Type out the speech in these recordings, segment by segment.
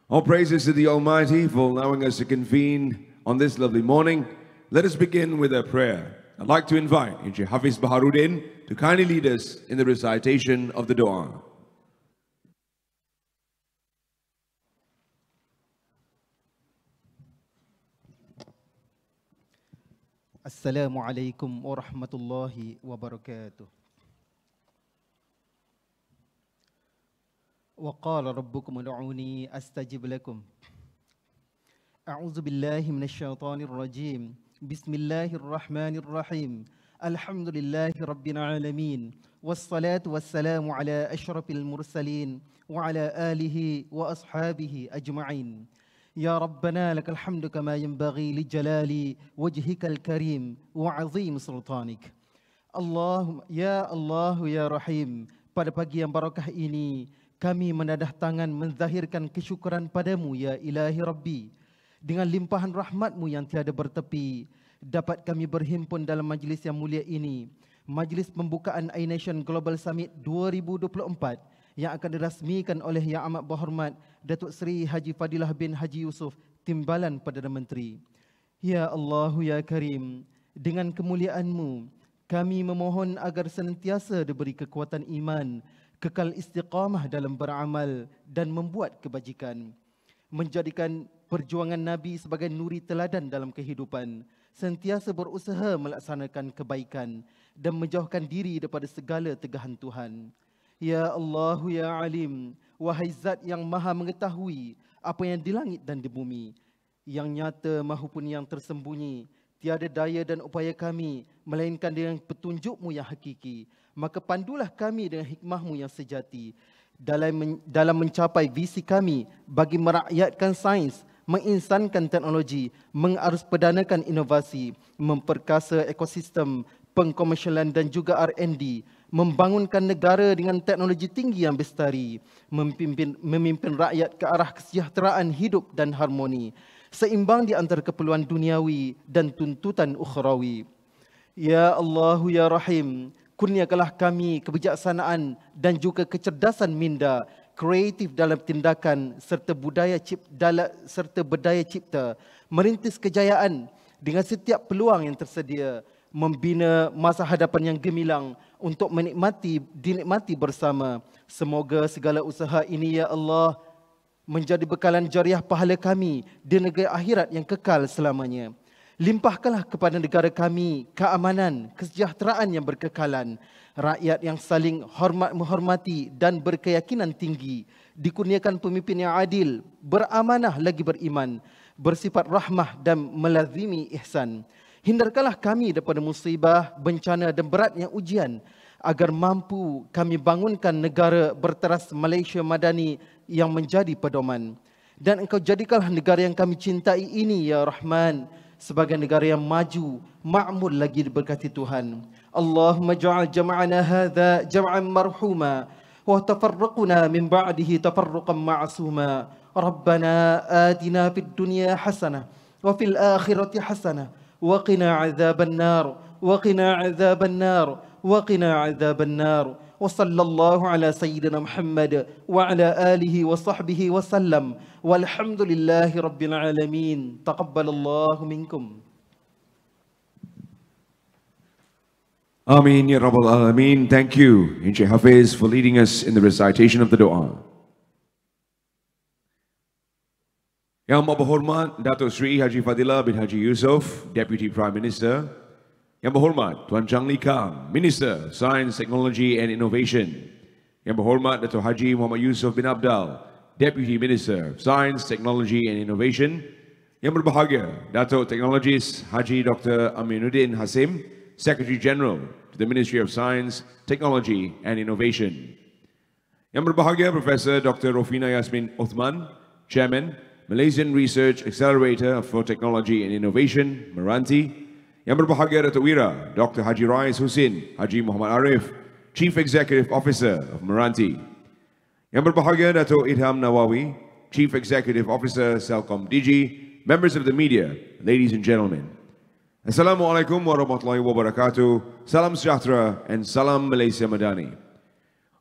All praises to the Almighty for allowing us to convene on this lovely morning. Let us begin with a prayer. I'd like to invite Encik Hafiz Baharuddin to kindly lead us in the recitation of the dua. Assalamualaikum warahmatullahi wabarakatuh. وقال ربكم ادعوني أستجب لكم. أعوذ بالله من الشيطان الرجيم. بسم الله الرحمن الرحيم. الحمد لله رب العالمين والصلاة والسلام على أشرف المرسلين وعلى آله وأصحابه أجمعين. يا ربنا لك الحمد كما ينبغي لجلال وجهك الكريم وعظيم سلطانك. Allahumma ya Allah ya Rahim. Pada pagi yang barakah ini kami menadah tangan menzahirkan kesyukuran padamu ya Ilahi Rabbi. Dengan limpahan rahmatmu yang tiada bertepi, dapat kami berhimpun dalam majlis yang mulia ini. Majlis pembukaan iNation Global Summit 2024 yang akan dirasmikan oleh Yang Amat Berhormat Datuk Seri Haji Fadillah bin Haji Yusof, Timbalan Perdana Menteri. Ya Allah ya Karim, dengan kemuliaan-Mu, kami memohon agar senantiasa diberi kekuatan iman, kekal istiqamah dalam beramal dan membuat kebajikan. Menjadikan perjuangan Nabi sebagai nuri teladan dalam kehidupan, sentiasa berusaha melaksanakan kebaikan dan menjauhkan diri daripada segala tegahan Tuhan. Ya Allah ya Alim, wahai Zat yang maha mengetahui apa yang di langit dan di bumi, yang nyata mahupun yang tersembunyi, tiada daya dan upaya kami melainkan dengan petunjuk-Mu yang hakiki. Maka pandulah kami dengan hikmah-Mu yang sejati dalam mencapai visi kami bagi merakyatkan sains, menginsankan teknologi, mengarusperdanakan inovasi, memperkasa ekosistem pengkomersialan dan juga R&D, membangunkan negara dengan teknologi tinggi yang bestari, memimpin rakyat ke arah kesejahteraan hidup dan harmoni, seimbang di antara keperluan duniawi dan tuntutan ukhrawi. Ya Allah ya Rahim, kurniakanlah kami kebijaksanaan dan juga kecerdasan minda, kreatif dalam tindakan serta berdaya cipta, merintis kejayaan dengan setiap peluang yang tersedia, membina masa hadapan yang gemilang untuk dinikmati bersama. Semoga segala usaha ini ya Allah menjadi bekalan jariah pahala kami di negeri akhirat yang kekal selamanya. Limpahkanlah kepada negara kami keamanan, kesejahteraan yang berkekalan, rakyat yang saling menghormati dan berkeyakinan tinggi, dikurniakan pemimpin yang adil, beramanah lagi beriman, bersifat rahmah dan melazimi ihsan. Hindarkanlah kami daripada musibah, bencana dan beratnya ujian, agar mampu kami bangunkan negara berteras Malaysia Madani yang menjadi pedoman. Dan Engkau jadikanlah negara yang kami cintai ini ya Rahman sebagai negara yang maju, makmur lagi diberkati Tuhan. Allahumma ja'al jama'ana hadha jam'an marhuma wa tafarraquna min ba'dihi tafarruqan ma'asuma. Rabbana atina fid dunya hasanah wa fil akhirati hasanah wa qina 'adzaban nar wa qina 'adzaban nar wa qina 'adzaban nar. وصلى الله على سيدنا محمد وعلى آله وصحبه وسلم والحمد لله رب العالمين. تقبل الله منكم. Ameen ya Rabbal Alameen. Thank you, Encik Hafiz, for leading us in the recitation of the dua. Yang Berhormat Datuk Seri Haji Fadillah bin Haji Yusof, Deputy Prime Minister. Yang Berhormat Tuan Chang Kang, Minister, Sains, Teknologi and Innovation. Yang Berhormat Datuk Haji Muhammad Yusof bin Abdal, Deputy Minister, Sains, Teknologi and Innovation. Yang berbahagia Datuk Teknologis Haji Dr. Aminuddin Hasim, Secretary General to the Ministry of Science, Technology and Innovation. Yang berbahagia Professor Dr. Rofina Yasmin Uthman, Chairman, Malaysian Research Accelerator for Technology and Innovation, Meranti. Yang berbahagia Datuk Wira Dr. Haji Rais Husin Haji Muhammad Arif, Chief Executive Officer of Meranti. Yang berbahagia Datuk Idham Nawawi, Chief Executive Officer Celcom Digi, members of the media, ladies and gentlemen. Assalamualaikum warahmatullahi wabarakatuh, salam sejahtera and salam Malaysia Madani.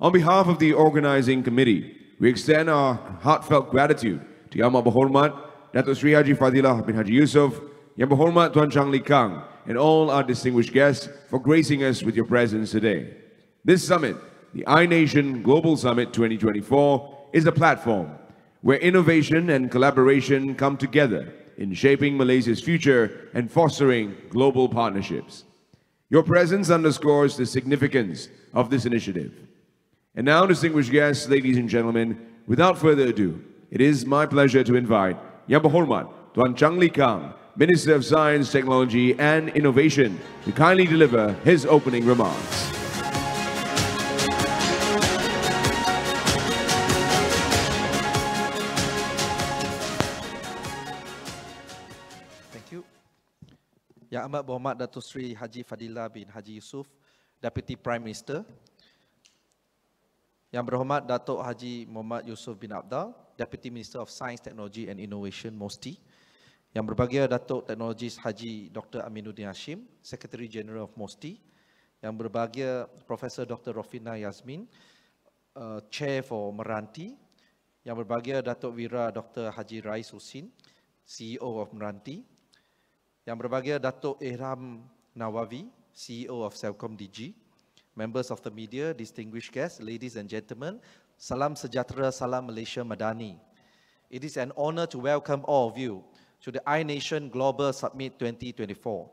On behalf of the organizing committee, we extend our heartfelt gratitude to Yang Berhormat Datuk Seri Haji Fadillah bin Haji Yusof, Yang Berhormat Tuan Chang, Kang, and all our distinguished guests for gracing us with your presence today. This summit, the iNation Global Summit 2024, is a platform where innovation and collaboration come together in shaping Malaysia's future and fostering global partnerships. Your presence underscores the significance of this initiative. And now, distinguished guests, ladies and gentlemen, without further ado, it is my pleasure to invite Yang Berhormat Tuan Chang, Kang, Minister of Science, Technology and Innovation, to kindly deliver his opening remarks. Thank you. Yang Amat Berhormat Datuk Seri Haji Fadillah bin Haji Yusof, Deputy Prime Minister. Yang Berhormat Datuk Haji Muhammad Yusof bin Abdal, Deputy Minister of Science, Technology and Innovation, MOSTI. Yang berbahagia Datuk Teknologis Haji Dr. Aminuddin Hashim, Secretary General of MOSTI. Yang berbahagia Profesor Dr. Rofina Yasmin, Chair for Meranti. Yang berbahagia Datuk Wira Dr. Haji Rais Husin, CEO of Meranti. Yang berbahagia Datuk Ihram Nawawi, CEO of Celcom DG. Members of the media, distinguished guests, ladies and gentlemen, Salam Sejahtera, Salam Malaysia Madani. It is an honor to welcome all of you to the iNation Global Summit 2024,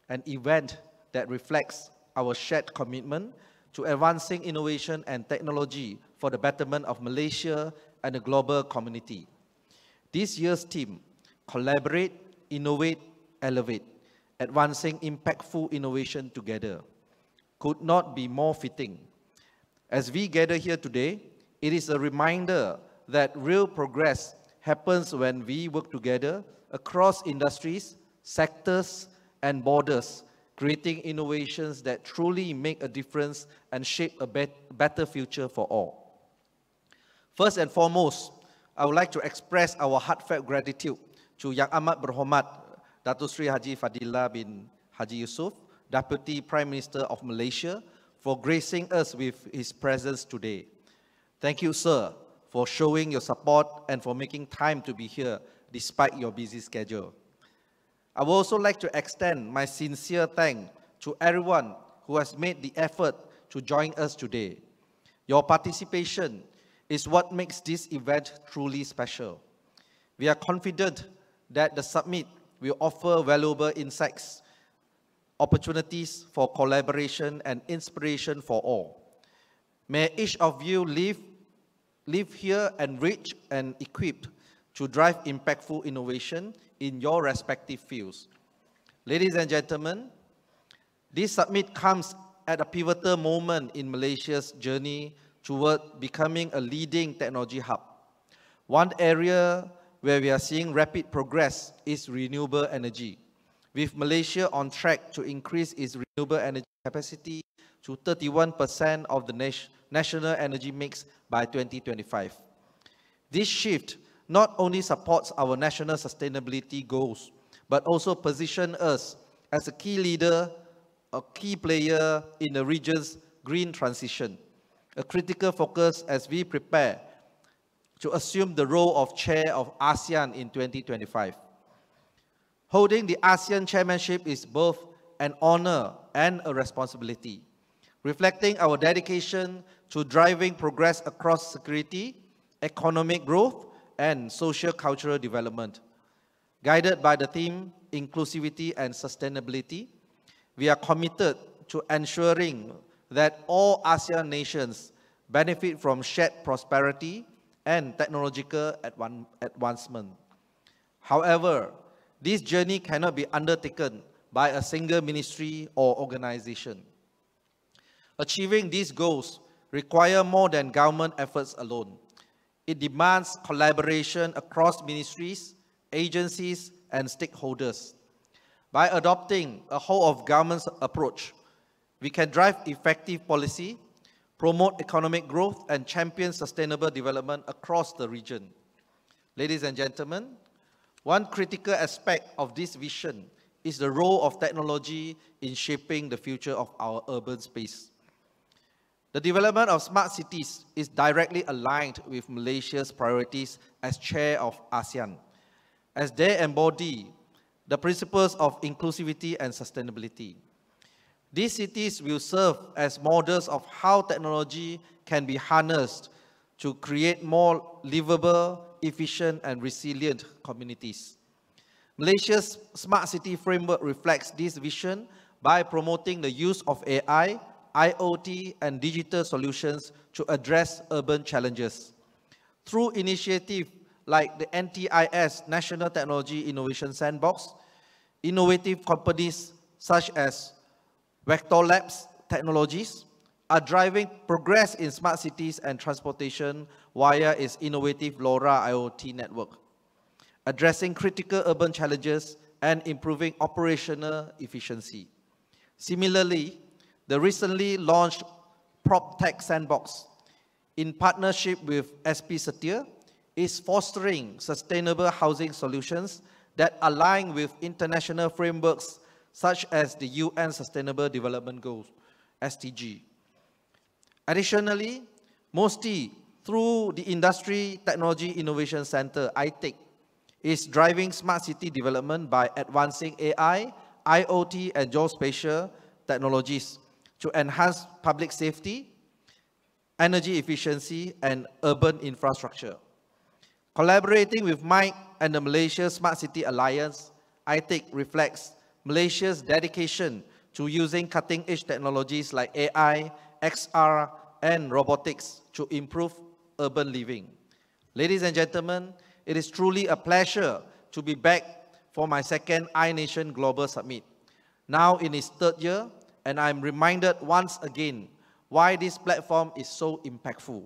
an event that reflects our shared commitment to advancing innovation and technology for the betterment of Malaysia and the global community. This year's theme, Collaborate, Innovate, Elevate, advancing impactful innovation together, could not be more fitting. As we gather here today, it is a reminder that real progress happens when we work together across industries, sectors, and borders, creating innovations that truly make a difference and shape a better future for all. First and foremost, I would like to express our heartfelt gratitude to Yang Amat Berhormat Datuk Seri Haji Fadillah bin Haji Yusof, Deputy Prime Minister of Malaysia, for gracing us with his presence today. Thank you, sir, for showing your support and for making time to be here despite your busy schedule. I would also like to extend my sincere thanks to everyone who has made the effort to join us today. Your participation is what makes this event truly special. We are confident that the summit will offer valuable insights, opportunities for collaboration and inspiration for all. May each of you live here enriched and equipped to drive impactful innovation in your respective fields. Ladies and gentlemen, this summit comes at a pivotal moment in Malaysia's journey toward becoming a leading technology hub. One area where we are seeing rapid progress is renewable energy, with Malaysia on track to increase its renewable energy capacity to 31% of the national energy mix by 2025. This shift not only supports our national sustainability goals, but also positions us as a key leader, a key player in the region's green transition, a critical focus as we prepare to assume the role of chair of ASEAN in 2025. Holding the ASEAN chairmanship is both an honor and a responsibility, reflecting our dedication to driving progress across security, economic growth, and socio-cultural development. Guided by the theme, inclusivity and sustainability, we are committed to ensuring that all ASEAN nations benefit from shared prosperity and technological advancement. However, this journey cannot be undertaken by a single ministry or organization. Achieving these goals require more than government efforts alone. It demands collaboration across ministries, agencies, and stakeholders. By adopting a whole-of-government approach, we can drive effective policy, promote economic growth, and champion sustainable development across the region. Ladies and gentlemen, one critical aspect of this vision is the role of technology in shaping the future of our urban space. The development of smart cities is directly aligned with Malaysia's priorities as chair of ASEAN, as they embody the principles of inclusivity and sustainability. These cities will serve as models of how technology can be harnessed to create more livable, efficient, and resilient communities. Malaysia's Smart City Framework reflects this vision by promoting the use of AI, IoT, and digital solutions to address urban challenges. Through initiatives like the NTIS National Technology Innovation Sandbox, innovative companies such as Vector Labs Technologies are driving progress in smart cities and transportation via its innovative LoRa IoT network, addressing critical urban challenges and improving operational efficiency. Similarly, the recently launched PropTech Sandbox, in partnership with SP Setia, is fostering sustainable housing solutions that align with international frameworks such as the UN Sustainable Development Goals, SDG. Additionally, MOSTI, through the Industry Technology Innovation Center, ITIC, is driving smart city development by advancing AI, IoT, and geospatial technologies to enhance public safety, energy efficiency, and urban infrastructure. Collaborating with Mike and the Malaysia Smart City Alliance, ITIC reflects Malaysia's dedication to using cutting-edge technologies like AI, XR, and robotics to improve urban living. Ladies and gentlemen, it is truly a pleasure to be back for my second iNation Global Summit, now in its third year, and I'm reminded once again why this platform is so impactful.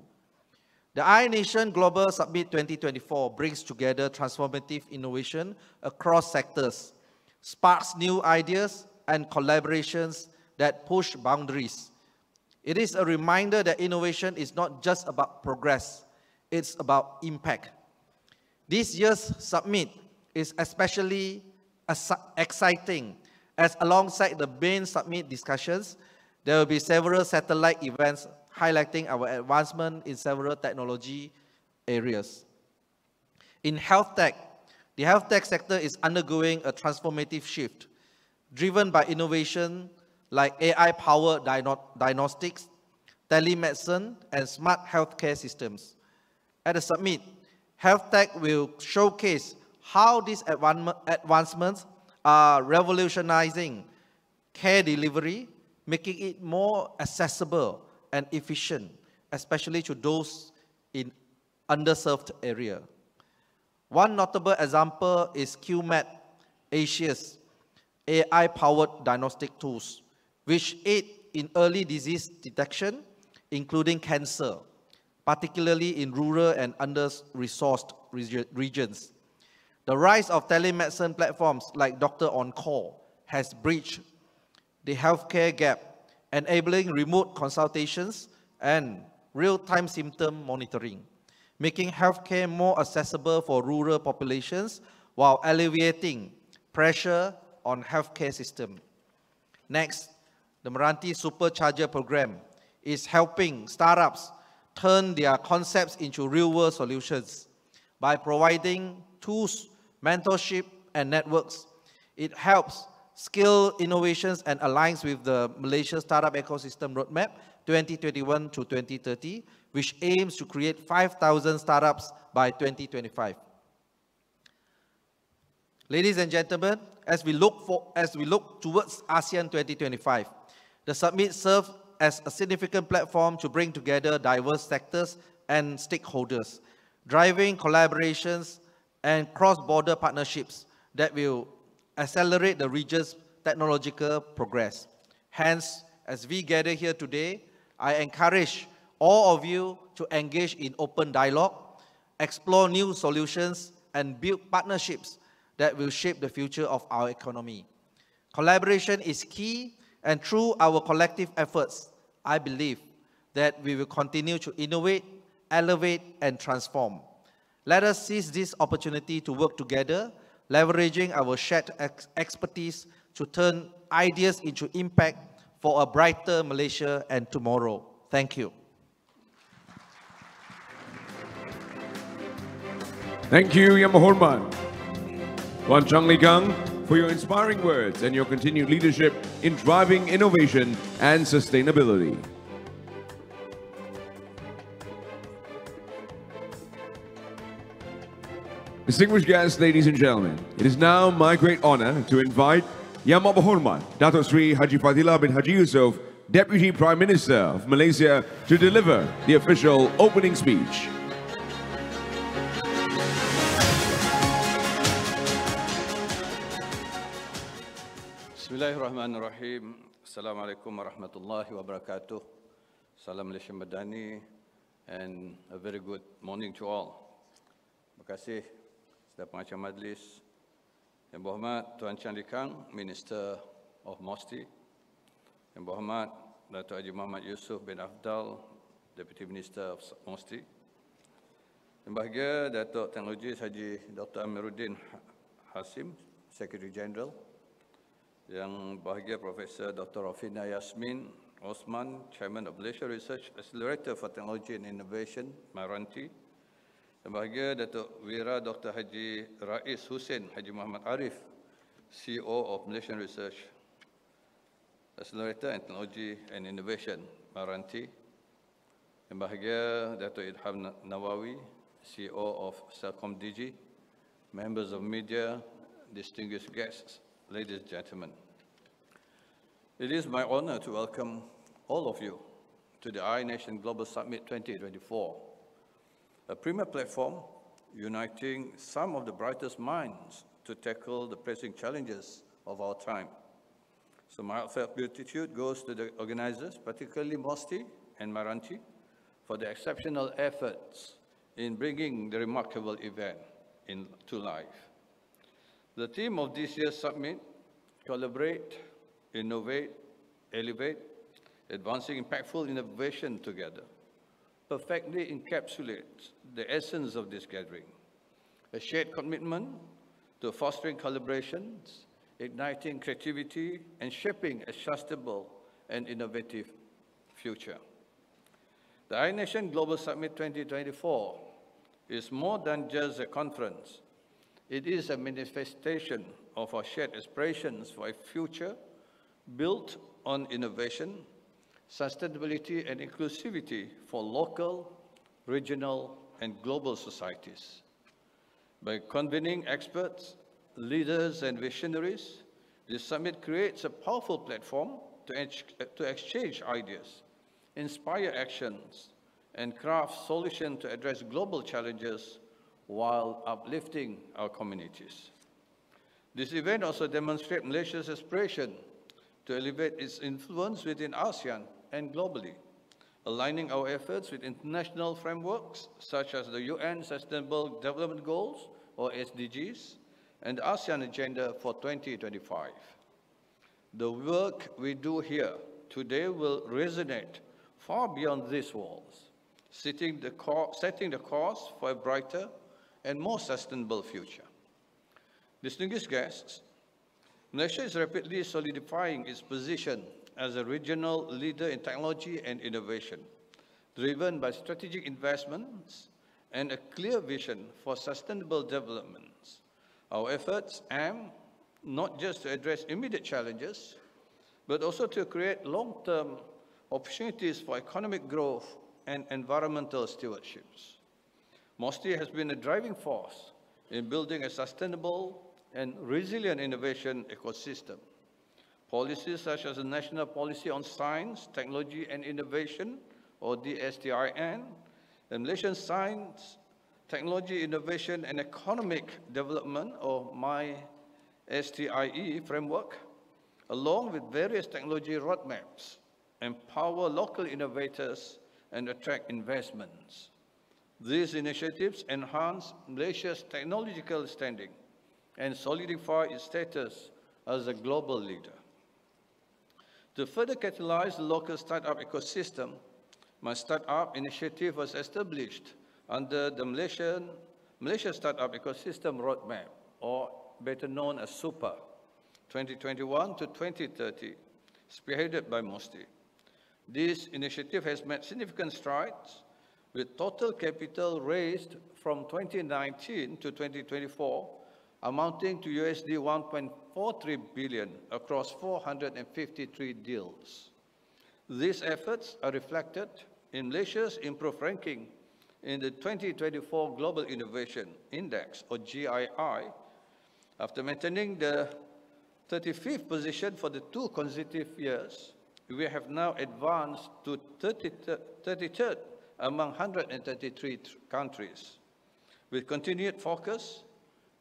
The iNation Global Summit 2024 brings together transformative innovation across sectors, sparks new ideas and collaborations that push boundaries. It is a reminder that innovation is not just about progress, it's about impact. This year's summit is especially exciting as alongside the main summit discussions, there will be several satellite events highlighting our advancement in several technology areas. In health tech, the health tech sector is undergoing a transformative shift, driven by innovation like AI-powered diagnostics, telemedicine, and smart healthcare systems. At the summit, health tech will showcase how these advancements are revolutionizing care delivery, making it more accessible and efficient, especially to those in underserved areas. One notable example is QMed Asia's AI-powered diagnostic tools, which aid in early disease detection, including cancer, particularly in rural and under-resourced regions. The rise of telemedicine platforms like Doctor On Call has bridged the healthcare gap, enabling remote consultations and real-time symptom monitoring, making healthcare more accessible for rural populations while alleviating pressure on healthcare system. Next, the Meranti Supercharger program is helping startups turn their concepts into real-world solutions. By providing tools, mentorship, and networks, it helps scale innovations and aligns with the Malaysia Startup Ecosystem Roadmap 2021 to 2030, which aims to create 5,000 startups by 2025. Ladies and gentlemen, as we look towards ASEAN 2025, the summit serves as a significant platform to bring together diverse sectors and stakeholders, driving collaborations and cross-border partnerships that will accelerate the region's technological progress. Hence, as we gather here today, I encourage all of you to engage in open dialogue, explore new solutions, and build partnerships that will shape the future of our economy. Collaboration is key, and through our collective efforts, I believe that we will continue to innovate, elevate, and transform. Let us seize this opportunity to work together, leveraging our shared expertise to turn ideas into impact for a brighter Malaysia and tomorrow. Thank Thank you. Thank you, Yang Berhormat Tuan Chang Kang, for your inspiring words and your continued leadership in driving innovation and sustainability. Distinguished guests, ladies and gentlemen, it is now my great honor to invite Yang Berhormat Datuk Seri Haji Fadillah bin Haji Yusof, Deputy Prime Minister of Malaysia, to deliver the official opening speech. Bismillahirrahmanirrahim. Assalamualaikum warahmatullahi wabarakatuh. Salam Malaysia Madani and a very good morning to all. Terima kasih sedang pengacara majlis. Yang berhormat Tuan Chang Kang, Minister of MOSTI. Yang berhormat Datuk Haji Muhammad Yusof bin Afdal, Deputy Minister of MOSTI. Yang bahagia Datuk Teknologi Haji Dr. Amiruddin Hasim, Secretary General. Yang bahagia Profesor Dr. Rafina Yasmin Osman, Chairman of Malaysia Research Accelerator for Technology and Innovation, Maranti. Yang bahagia Datuk Wira Dr. Haji Rais Hussein Haji Muhammad Arif, CEO of Malaysian Research Accelerator and Technology and Innovation, Maranti. Yang bahagia Datuk Idham Nawawi, CEO of Celcom Digi, members of media, distinguished guests, ladies and gentlemen. It is my honor to welcome all of you to the iNation Global Summit 2024, a premier platform uniting some of the brightest minds to tackle the pressing challenges of our time. So my heartfelt gratitude goes to the organizers, particularly MOSTI and Maranti, for their exceptional efforts in bringing the remarkable event to life. The theme of this year's summit, Collaborate, Innovate, Elevate, Advancing Impactful Innovation Together, perfectly encapsulates the essence of this gathering, a shared commitment to fostering collaborations, igniting creativity, and shaping a sustainable and innovative future. The iNation Global Summit 2024 is more than just a conference. It is a manifestation of our shared aspirations for a future built on innovation, sustainability, and inclusivity for local, regional, and global societies. By convening experts, leaders, and visionaries, this summit creates a powerful platform to exchange ideas, inspire actions, and craft solutions to address global challenges while uplifting our communities. This event also demonstrates Malaysia's aspiration to elevate its influence within ASEAN and globally, aligning our efforts with international frameworks such as the UN Sustainable Development Goals, or SDGs, and the ASEAN Agenda for 2025. The work we do here today will resonate far beyond these walls, setting the course for a brighter and more sustainable future. Distinguished guests, Malaysia is rapidly solidifying its position as a regional leader in technology and innovation, driven by strategic investments and a clear vision for sustainable development. Our efforts aim not just to address immediate challenges, but also to create long-term opportunities for economic growth and environmental stewardships. MOSTI has been a driving force in building a sustainable and resilient innovation ecosystem. Policies such as the National Policy on Science, Technology and Innovation, or DSTIN, the Malaysian Science, Technology, Innovation and Economic Development, or MySTIE framework, along with various technology roadmaps, empower local innovators and attract investments. These initiatives enhance Malaysia's technological standing and solidify its status as a global leader. To further catalyze the local startup ecosystem, my startup initiative was established under the Malaysia Startup Ecosystem Roadmap, or better known as SUPA, 2021 to 2030, spearheaded by MOSTI. This initiative has made significant strides, with total capital raised from 2019 to 2024 amounting to USD 1.43 billion across 453 deals. These efforts are reflected in Malaysia's improved ranking in the 2024 Global Innovation Index, or GII, after maintaining the 35th position for the 2 consecutive years. We have now advanced to 33rd among 133 countries. With continued focus,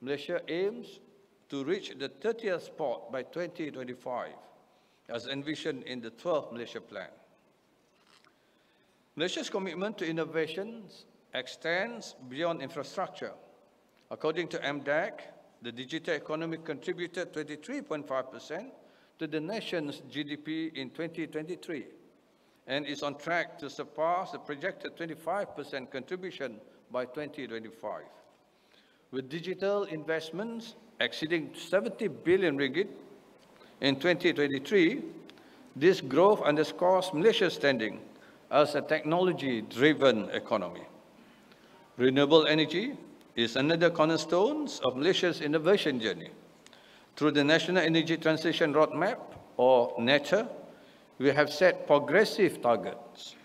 Malaysia aims to reach the 30th spot by 2025, as envisioned in the 12th Malaysia Plan. Malaysia's commitment to innovations extends beyond infrastructure. According to MDAC, the digital economy contributed 23.5% to the nation's GDP in 2023 and is on track to surpass the projected 25% contribution by 2025. With digital investments exceeding 70 billion ringgit in 2023, this growth underscores Malaysia's standing as a technology-driven economy. Renewable energy is another cornerstone of Malaysia's innovation journey. Through the National Energy Transition Roadmap, or NETA, we have set progressive targets.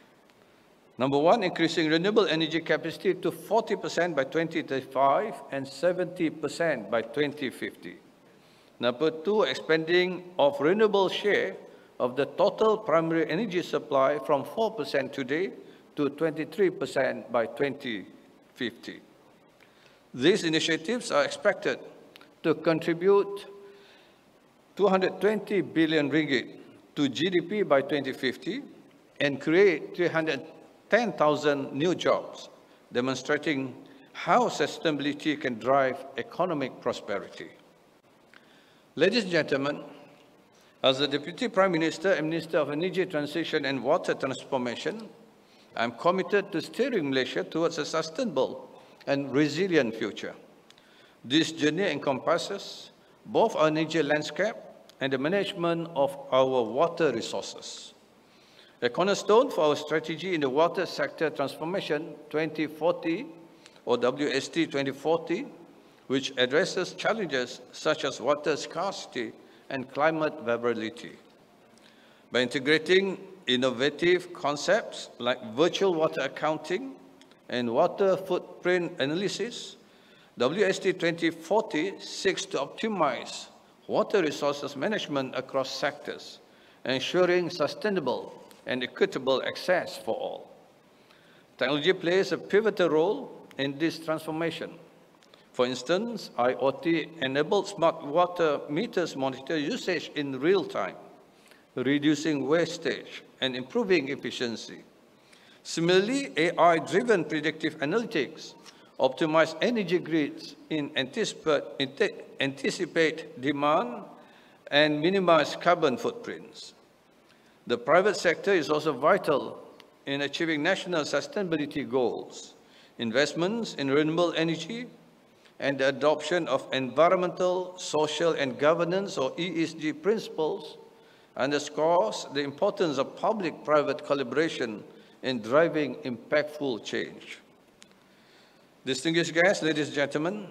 Number 1, increasing renewable energy capacity to 40% by 2035 and 70% by 2050. Number 2, expanding of renewable share of the total primary energy supply from 4% today to 23% by 2050. These initiatives are expected to contribute 220 billion ringgit to GDP by 2050 and create 310,000 new jobs, demonstrating how sustainability can drive economic prosperity. Ladies and gentlemen, as the Deputy Prime Minister and Minister of Energy Transition and Water Transformation, I am committed to steering Malaysia towards a sustainable and resilient future. This journey encompasses both our energy landscape and the management of our water resources. A cornerstone for our strategy in the water sector transformation 2040, or WST 2040, which addresses challenges such as water scarcity and climate variability. By integrating innovative concepts like virtual water accounting and water footprint analysis, WST 2040 seeks to optimize water resources management across sectors, ensuring sustainable and equitable access for all. Technology plays a pivotal role in this transformation. For instance, IoT-enabled smart water meters monitor usage in real time, reducing wastage and improving efficiency. Similarly, AI-driven predictive analytics optimize energy grids in anticipate demand and minimize carbon footprints. The private sector is also vital in achieving national sustainability goals. Investments in renewable energy and the adoption of environmental, social, and governance, or ESG principles, underscores the importance of public-private collaboration in driving impactful change. Distinguished guests, ladies and gentlemen,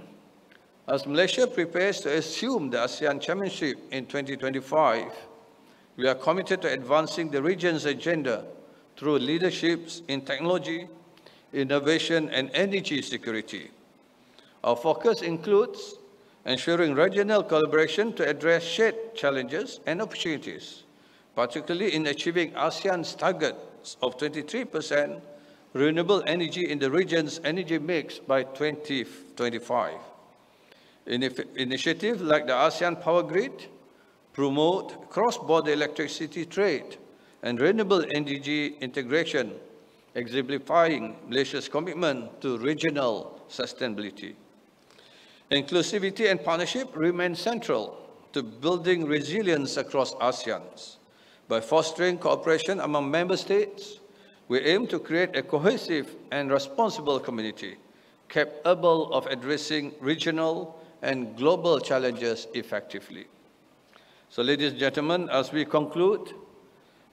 as Malaysia prepares to assume the ASEAN Chairmanship in 2025, we are committed to advancing the region's agenda through leaderships in technology, innovation, and energy security. Our focus includes ensuring regional collaboration to address shared challenges and opportunities, particularly in achieving ASEAN's targets of 23% renewable energy in the region's energy mix by 2025. Initiatives like the ASEAN Power Grid promote cross-border electricity trade and renewable energy integration, exemplifying Malaysia's commitment to regional sustainability. Inclusivity and partnership remain central to building resilience across ASEAN. By fostering cooperation among member states, we aim to create a cohesive and responsible community capable of addressing regional and global challenges effectively. So, ladies and gentlemen, as we conclude,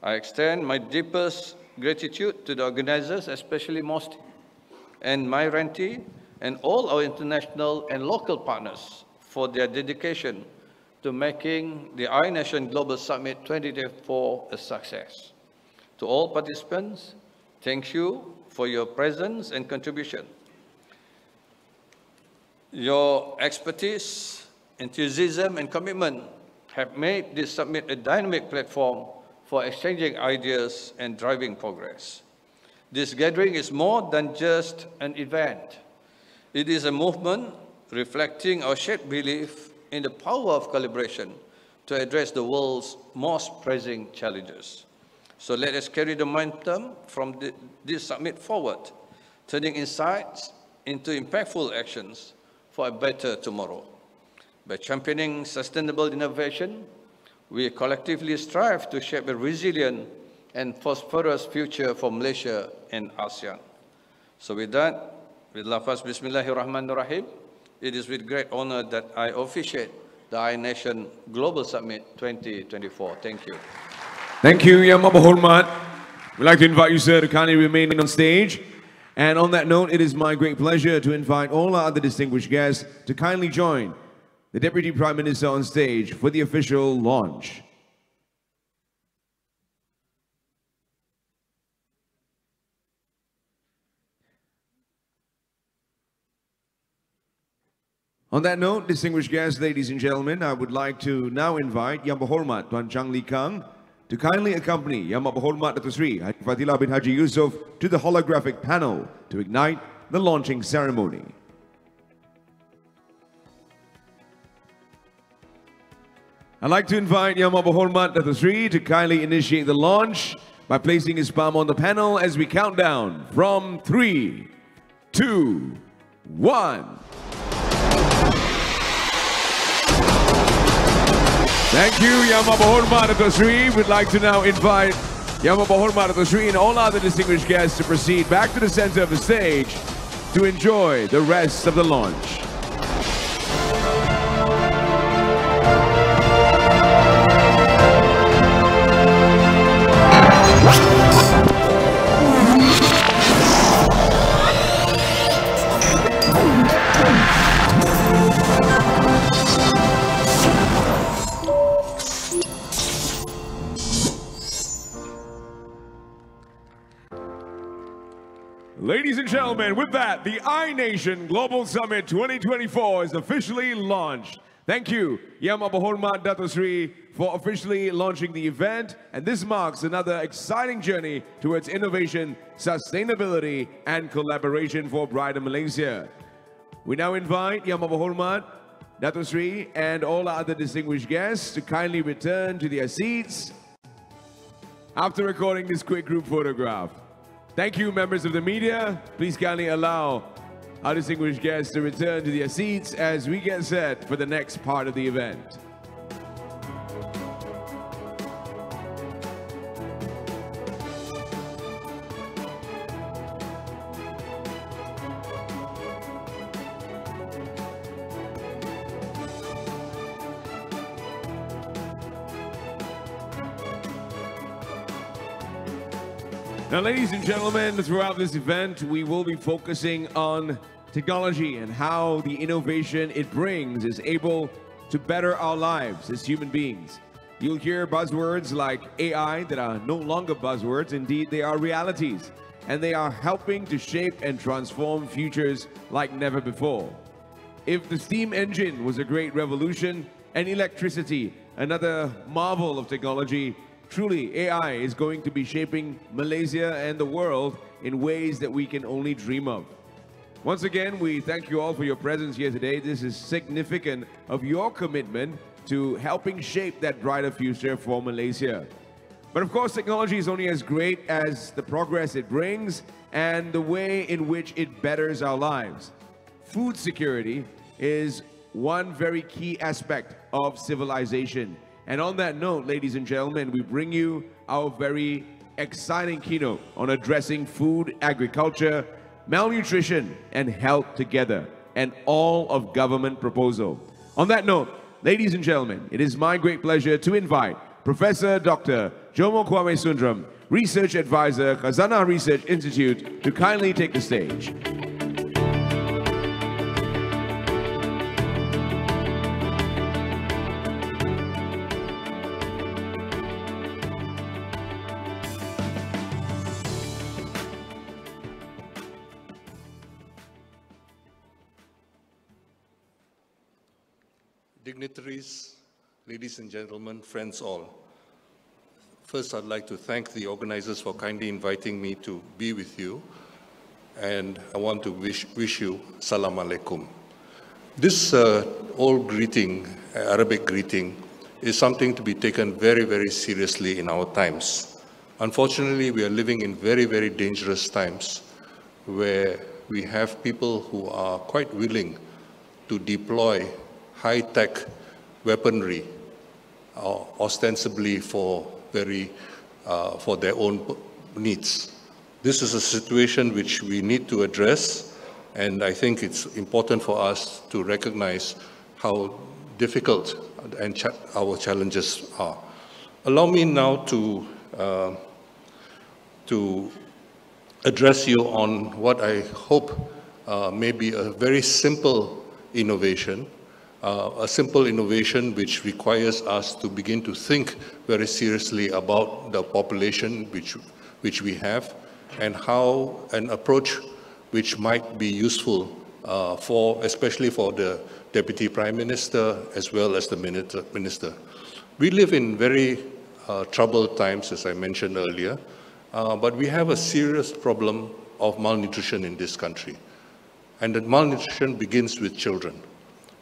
I extend my deepest gratitude to the organizers, especially MOSTI, and my Renti, and all our international and local partners for their dedication to making the iNation Global Summit 2024 a success. To all participants, thank you for your presence and contribution. Your expertise, enthusiasm, and commitment have made this summit a dynamic platform for exchanging ideas and driving progress. This gathering is more than just an event. It is a movement reflecting our shared belief in the power of collaboration to address the world's most pressing challenges. So let us carry the momentum from this summit forward, turning insights into impactful actions for a better tomorrow. By championing sustainable innovation, we collectively strive to shape a resilient and prosperous future for Malaysia and ASEAN. So with that, with lafaz Bismillahirrahmanirrahim, it is with great honor that I officiate the iNation Global Summit 2024. Thank you. Thank you, Yang Berhormat. We'd like to invite you, sir, to kindly remain on stage. And on that note, it is my great pleasure to invite all our other distinguished guests to kindly join the Deputy Prime Minister on stage for the official launch. On that note, distinguished guests, ladies and gentlemen, I would like to now invite Yang Berhormat Tuan Chang Kang to kindly accompany Yang Berhormat Datuk Seri Haji Fadillah bin Haji Yusof to the holographic panel to ignite the launching ceremony. I'd like to invite Yang Berhormat Datuk Seri to kindly initiate the launch by placing his palm on the panel as we count down from 3, 2, 1. Thank you, Yang Berhormat Datuk Seri. We'd like to now invite Yang Berhormat Datuk Seri and all other distinguished guests to proceed back to the center of the stage to enjoy the rest of the launch. Ladies and gentlemen, with that, the iNation Global Summit 2024 is officially launched. Thank you, Yang Berhormat Datuk Seri, for officially launching the event. And this marks another exciting journey towards innovation, sustainability, and collaboration for brighter Malaysia. We now invite Yang Berhormat Datuk Seri and all other distinguished guests to kindly return to their seats after recording this quick group photograph. Thank you, members of the media. Please kindly allow our distinguished guests to return to their seats as we get set for the next part of the event. Now, ladies and gentlemen, throughout this event, we will be focusing on technology and how the innovation it brings is able to better our lives as human beings. You'll hear buzzwords like AI that are no longer buzzwords. Indeed, they are realities, and they are helping to shape and transform futures like never before. If the steam engine was a great revolution and electricity another marvel of technology, truly, AI is going to be shaping Malaysia and the world in ways that we can only dream of. Once again, we thank you all for your presence here today. This is significant of your commitment to helping shape that brighter future for Malaysia. But of course, technology is only as great as the progress it brings and the way in which it betters our lives. Food security is one very key aspect of civilization. And on that note, ladies and gentlemen, we bring you our very exciting keynote on addressing food, agriculture, malnutrition, and health together, an all-of government proposal. On that note, ladies and gentlemen, it is my great pleasure to invite Professor Dr. Jomo Kwame Sundram, Research Advisor, Khazanah Research Institute, to kindly take the stage. Dignitaries, ladies and gentlemen, friends all. First, I'd like to thank the organizers for kindly inviting me to be with you, and I want to wish you Salam Alaikum. This old greeting, Arabic greeting, is something to be taken very, very seriously in our times. Unfortunately, we are living in very, very dangerous times where we have people who are quite willing to deploy high-tech weaponry, ostensibly for their own needs. This is a situation which we need to address, and I think it's important for us to recognize how difficult our challenges are. Allow me now to address you on what I hope may be a very simple innovation, which requires us to begin to think very seriously about the population which we have, and how an approach which might be useful especially for the Deputy Prime Minister as well as the Minister. We live in very troubled times, as I mentioned earlier, but we have a serious problem of malnutrition in this country. And that malnutrition begins with children.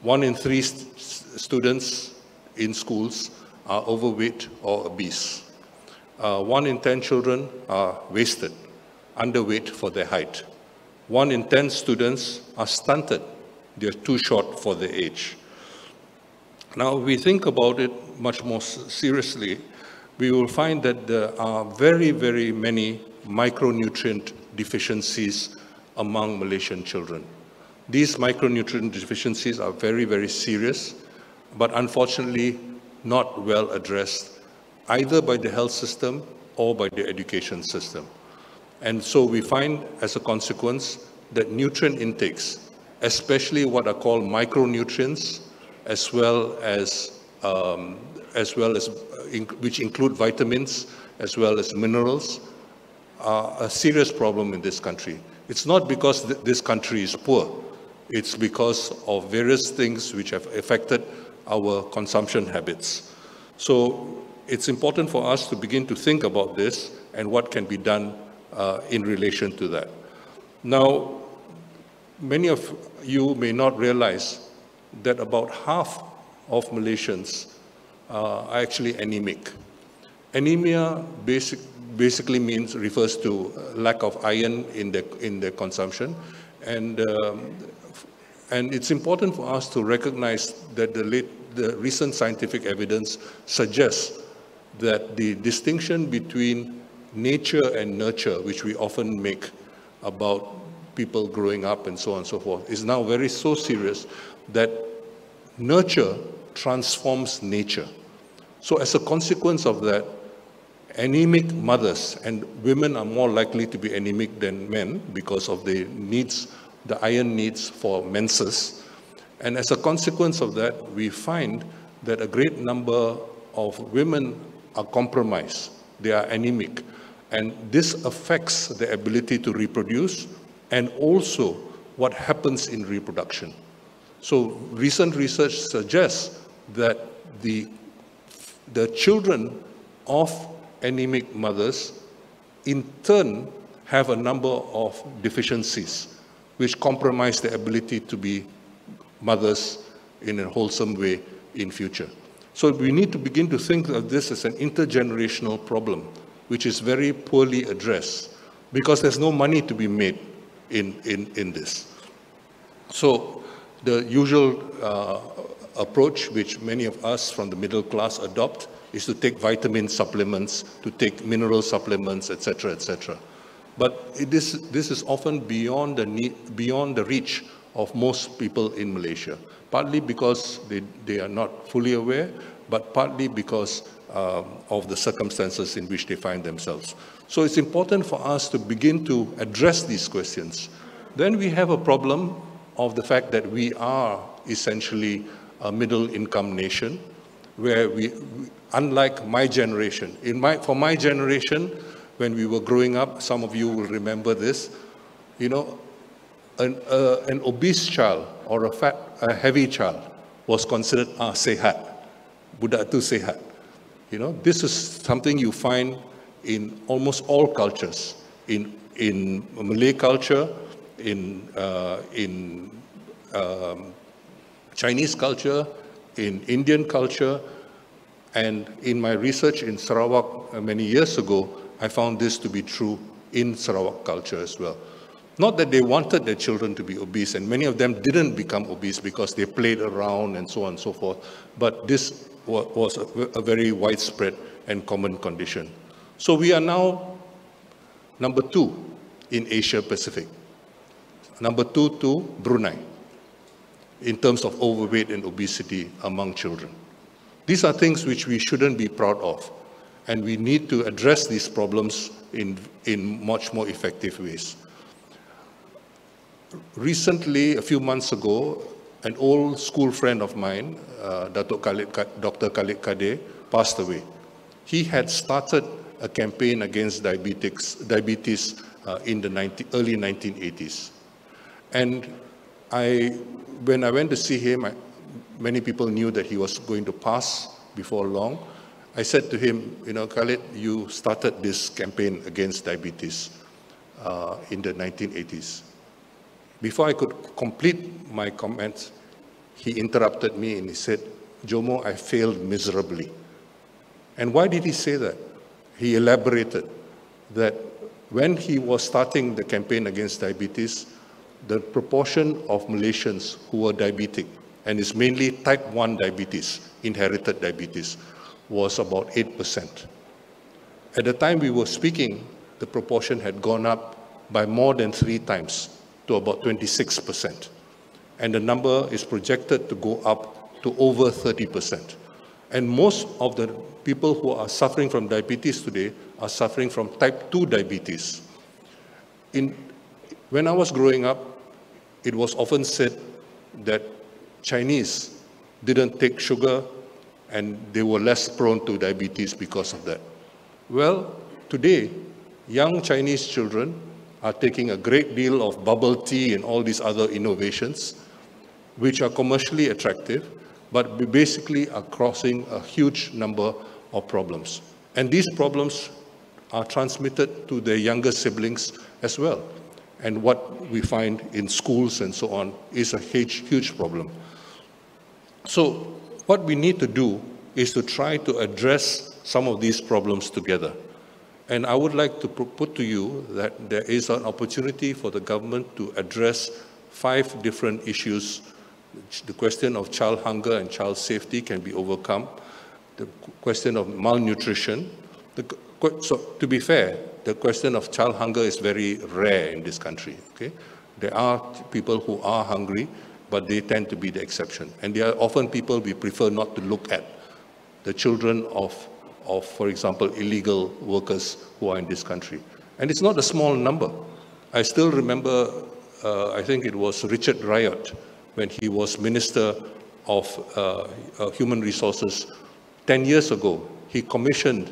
1 in 3 students in schools are overweight or obese. 1 in 10 children are wasted, underweight for their height. 1 in 10 students are stunted. They're too short for their age. Now, if we think about it much more seriously, we will find that there are very, very many micronutrient deficiencies among Malaysian children. These micronutrient deficiencies are very, very serious, but unfortunately not well addressed either by the health system or by the education system. And so we find as a consequence that nutrient intakes, especially what are called micronutrients, as well as which include vitamins as well as minerals, are a serious problem in this country. It's not because this country is poor. It's because of various things which have affected our consumption habits. So it's important for us to begin to think about this and what can be done in relation to that. Now, many of you may not realize that about half of Malaysians are actually anemic. Anemia basically refers to lack of iron in their consumption, and it's important for us to recognize that the recent scientific evidence suggests that the distinction between nature and nurture, which we often make about people growing up and so on and so forth, is now so serious that nurture transforms nature. So as a consequence of that, anemic mothers, and women are more likely to be anemic than men because of the iron needs for menses. And as a consequence of that, we find that a great number of women are compromised. They are anemic. And this affects the ability to reproduce and also what happens in reproduction. So recent research suggests that the children of anemic mothers in turn have a number of deficiencies which compromise their ability to be mothers in a wholesome way in future. So we need to begin to think of this as an intergenerational problem, which is very poorly addressed because there's no money to be made in this. So the usual approach which many of us from the middle class adopt is to take vitamin supplements, to take mineral supplements, etc., etc. But this is often beyond the reach of most people in Malaysia, partly because they are not fully aware, but partly because of the circumstances in which they find themselves. So it's important for us to begin to address these questions. Then we have a problem of the fact that we are essentially a middle-income nation, where unlike my generation, for my generation, when we were growing up, some of you will remember this, you know, an obese child or a heavy child was considered sehat, budak tu sehat. You know, this is something you find in almost all cultures, in Malay culture, in Chinese culture, in Indian culture, and in my research in Sarawak many years ago, I found this to be true in Sarawak culture as well. Not that they wanted their children to be obese, and many of them didn't become obese because they played around and so on and so forth, but this was a very widespread and common condition. So we are now number 2 in Asia Pacific, number 2 to Brunei in terms of overweight and obesity among children. These are things which we shouldn't be proud of, and we need to address these problems in much more effective ways. Recently, a few months ago, an old school friend of mine, Dr. Khalid Kadir, passed away. He had started a campaign against diabetes in the early 1980s. And when I went to see him, many people knew that he was going to pass before long. I said to him, you know, Khalid, you started this campaign against diabetes in the 1980s. Before I could complete my comments, he interrupted me and he said, Jomo, I failed miserably. And why did he say that? He elaborated that when he was starting the campaign against diabetes, the proportion of Malaysians who were diabetic, and it's mainly type 1 diabetes, inherited diabetes, was about 8%. At the time we were speaking, the proportion had gone up by more than 3 times to about 26%. And the number is projected to go up to over 30%. And most of the people who are suffering from diabetes today are suffering from type 2 diabetes. When I was growing up, it was often said that Chinese didn't take sugar and they were less prone to diabetes because of that. Well, today, young Chinese children are taking a great deal of bubble tea and all these other innovations, which are commercially attractive, but basically are causing a huge number of problems. And these problems are transmitted to their younger siblings as well. And what we find in schools and so on is a huge problem. So what we need to do is to try to address some of these problems together. And I would like to put to you that there is an opportunity for the government to address 5 different issues. The question of child hunger and child safety can be overcome. The question of malnutrition. So to be fair, the question of child hunger is very rare in this country. Okay? There are people who are hungry, but they tend to be the exception. And there are often people we prefer not to look at. The children of, for example, illegal workers who are in this country. And it's not a small number. I still remember, I think it was Richard Ryott, when he was Minister of Human Resources 10 years ago. He commissioned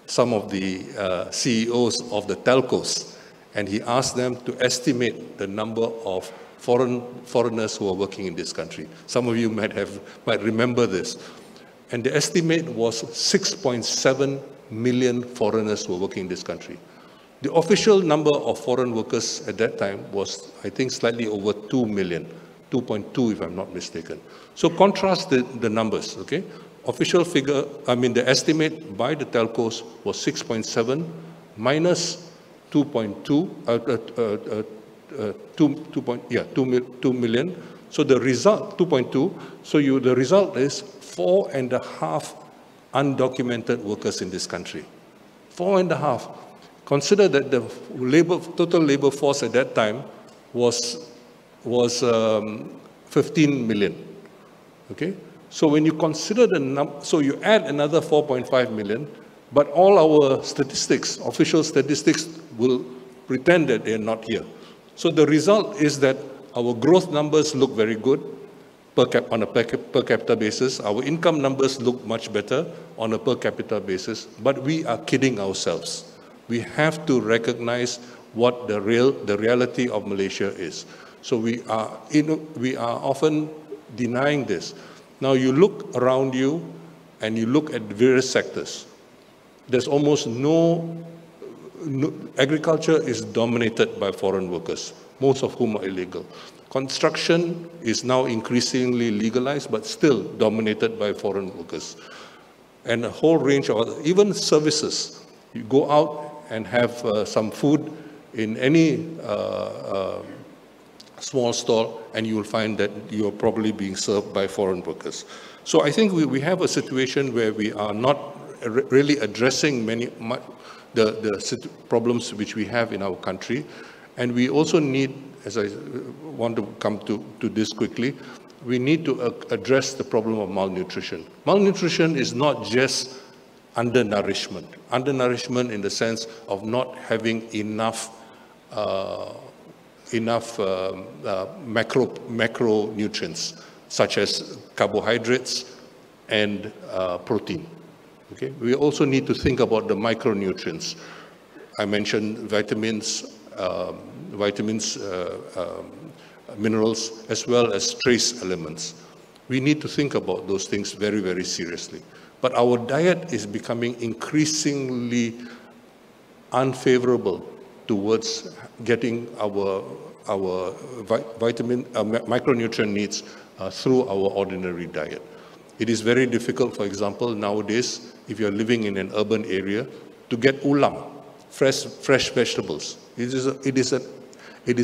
some of the CEOs of the telcos, and he asked them to estimate the number of foreigners who are working in this country. Some of you might remember this. And the estimate was 6.7 million foreigners who were working in this country. The official number of foreign workers at that time was, I think, slightly over 2 million, 2.2 if I'm not mistaken. So contrast the numbers, okay? Official figure, the estimate by the telcos was 6.7 minus 2.2, 2 million. So the result, 2.2, so the result is 4.5 undocumented workers in this country. 4.5. Consider that the total labor force at that time was 15 million. Okay? So when you consider so you add another 4.5 million, but all our statistics, official statistics, will pretend that they're not here. So the result is that our growth numbers look very good on a per capita basis. Our income numbers look much better on a per capita basis, but we are kidding ourselves. We have to recognize what the reality of Malaysia is. So we are often denying this. Now you look around you and you look at various sectors. There's almost agriculture is dominated by foreign workers, most of whom are illegal. Construction is now increasingly legalized, but still dominated by foreign workers. And a whole range of even services. You go out and have some food in any small stall, and you will find that you are probably being served by foreign workers. So I think we have a situation where we are not really addressing the problems which we have in our country. And we also need, as I want to come to this quickly, we need to address the problem of malnutrition. Malnutrition is not just undernourishment. Undernourishment in the sense of not having enough macronutrients, such as carbohydrates and protein. Okay? We also need to think about the micronutrients. I mentioned vitamins, minerals, as well as trace elements. We need to think about those things very, very seriously. But our diet is becoming increasingly unfavorable towards getting our micronutrient needs through our ordinary diet. It is very difficult, for example, nowadays, if you're living in an urban area, to get ulam, fresh vegetables. It is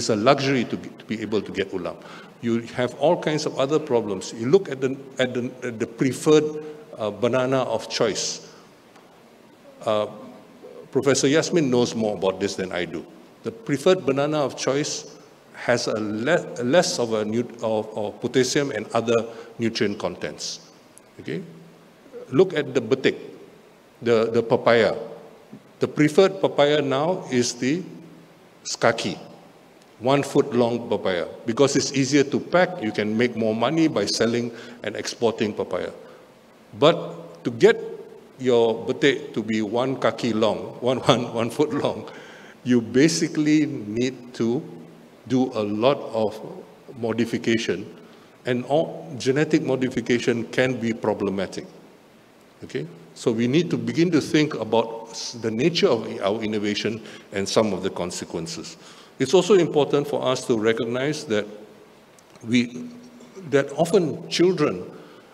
a luxury to be able to get ulam. You have all kinds of other problems. You look at the preferred banana of choice. Professor Yasmin knows more about this than I do. The preferred banana of choice has a less of potassium and other nutrient contents. Okay? Look at the betik, the papaya. The preferred papaya now is the skaki, 1 foot long papaya. Because it's easier to pack, you can make more money by selling and exporting papaya. But to get your betik to be 1 kaki long, one foot long, you basically need to do a lot of modification, and all genetic modification can be problematic. Okay? So we need to begin to think about the nature of our innovation and some of the consequences. It's also important for us to recognize that often children,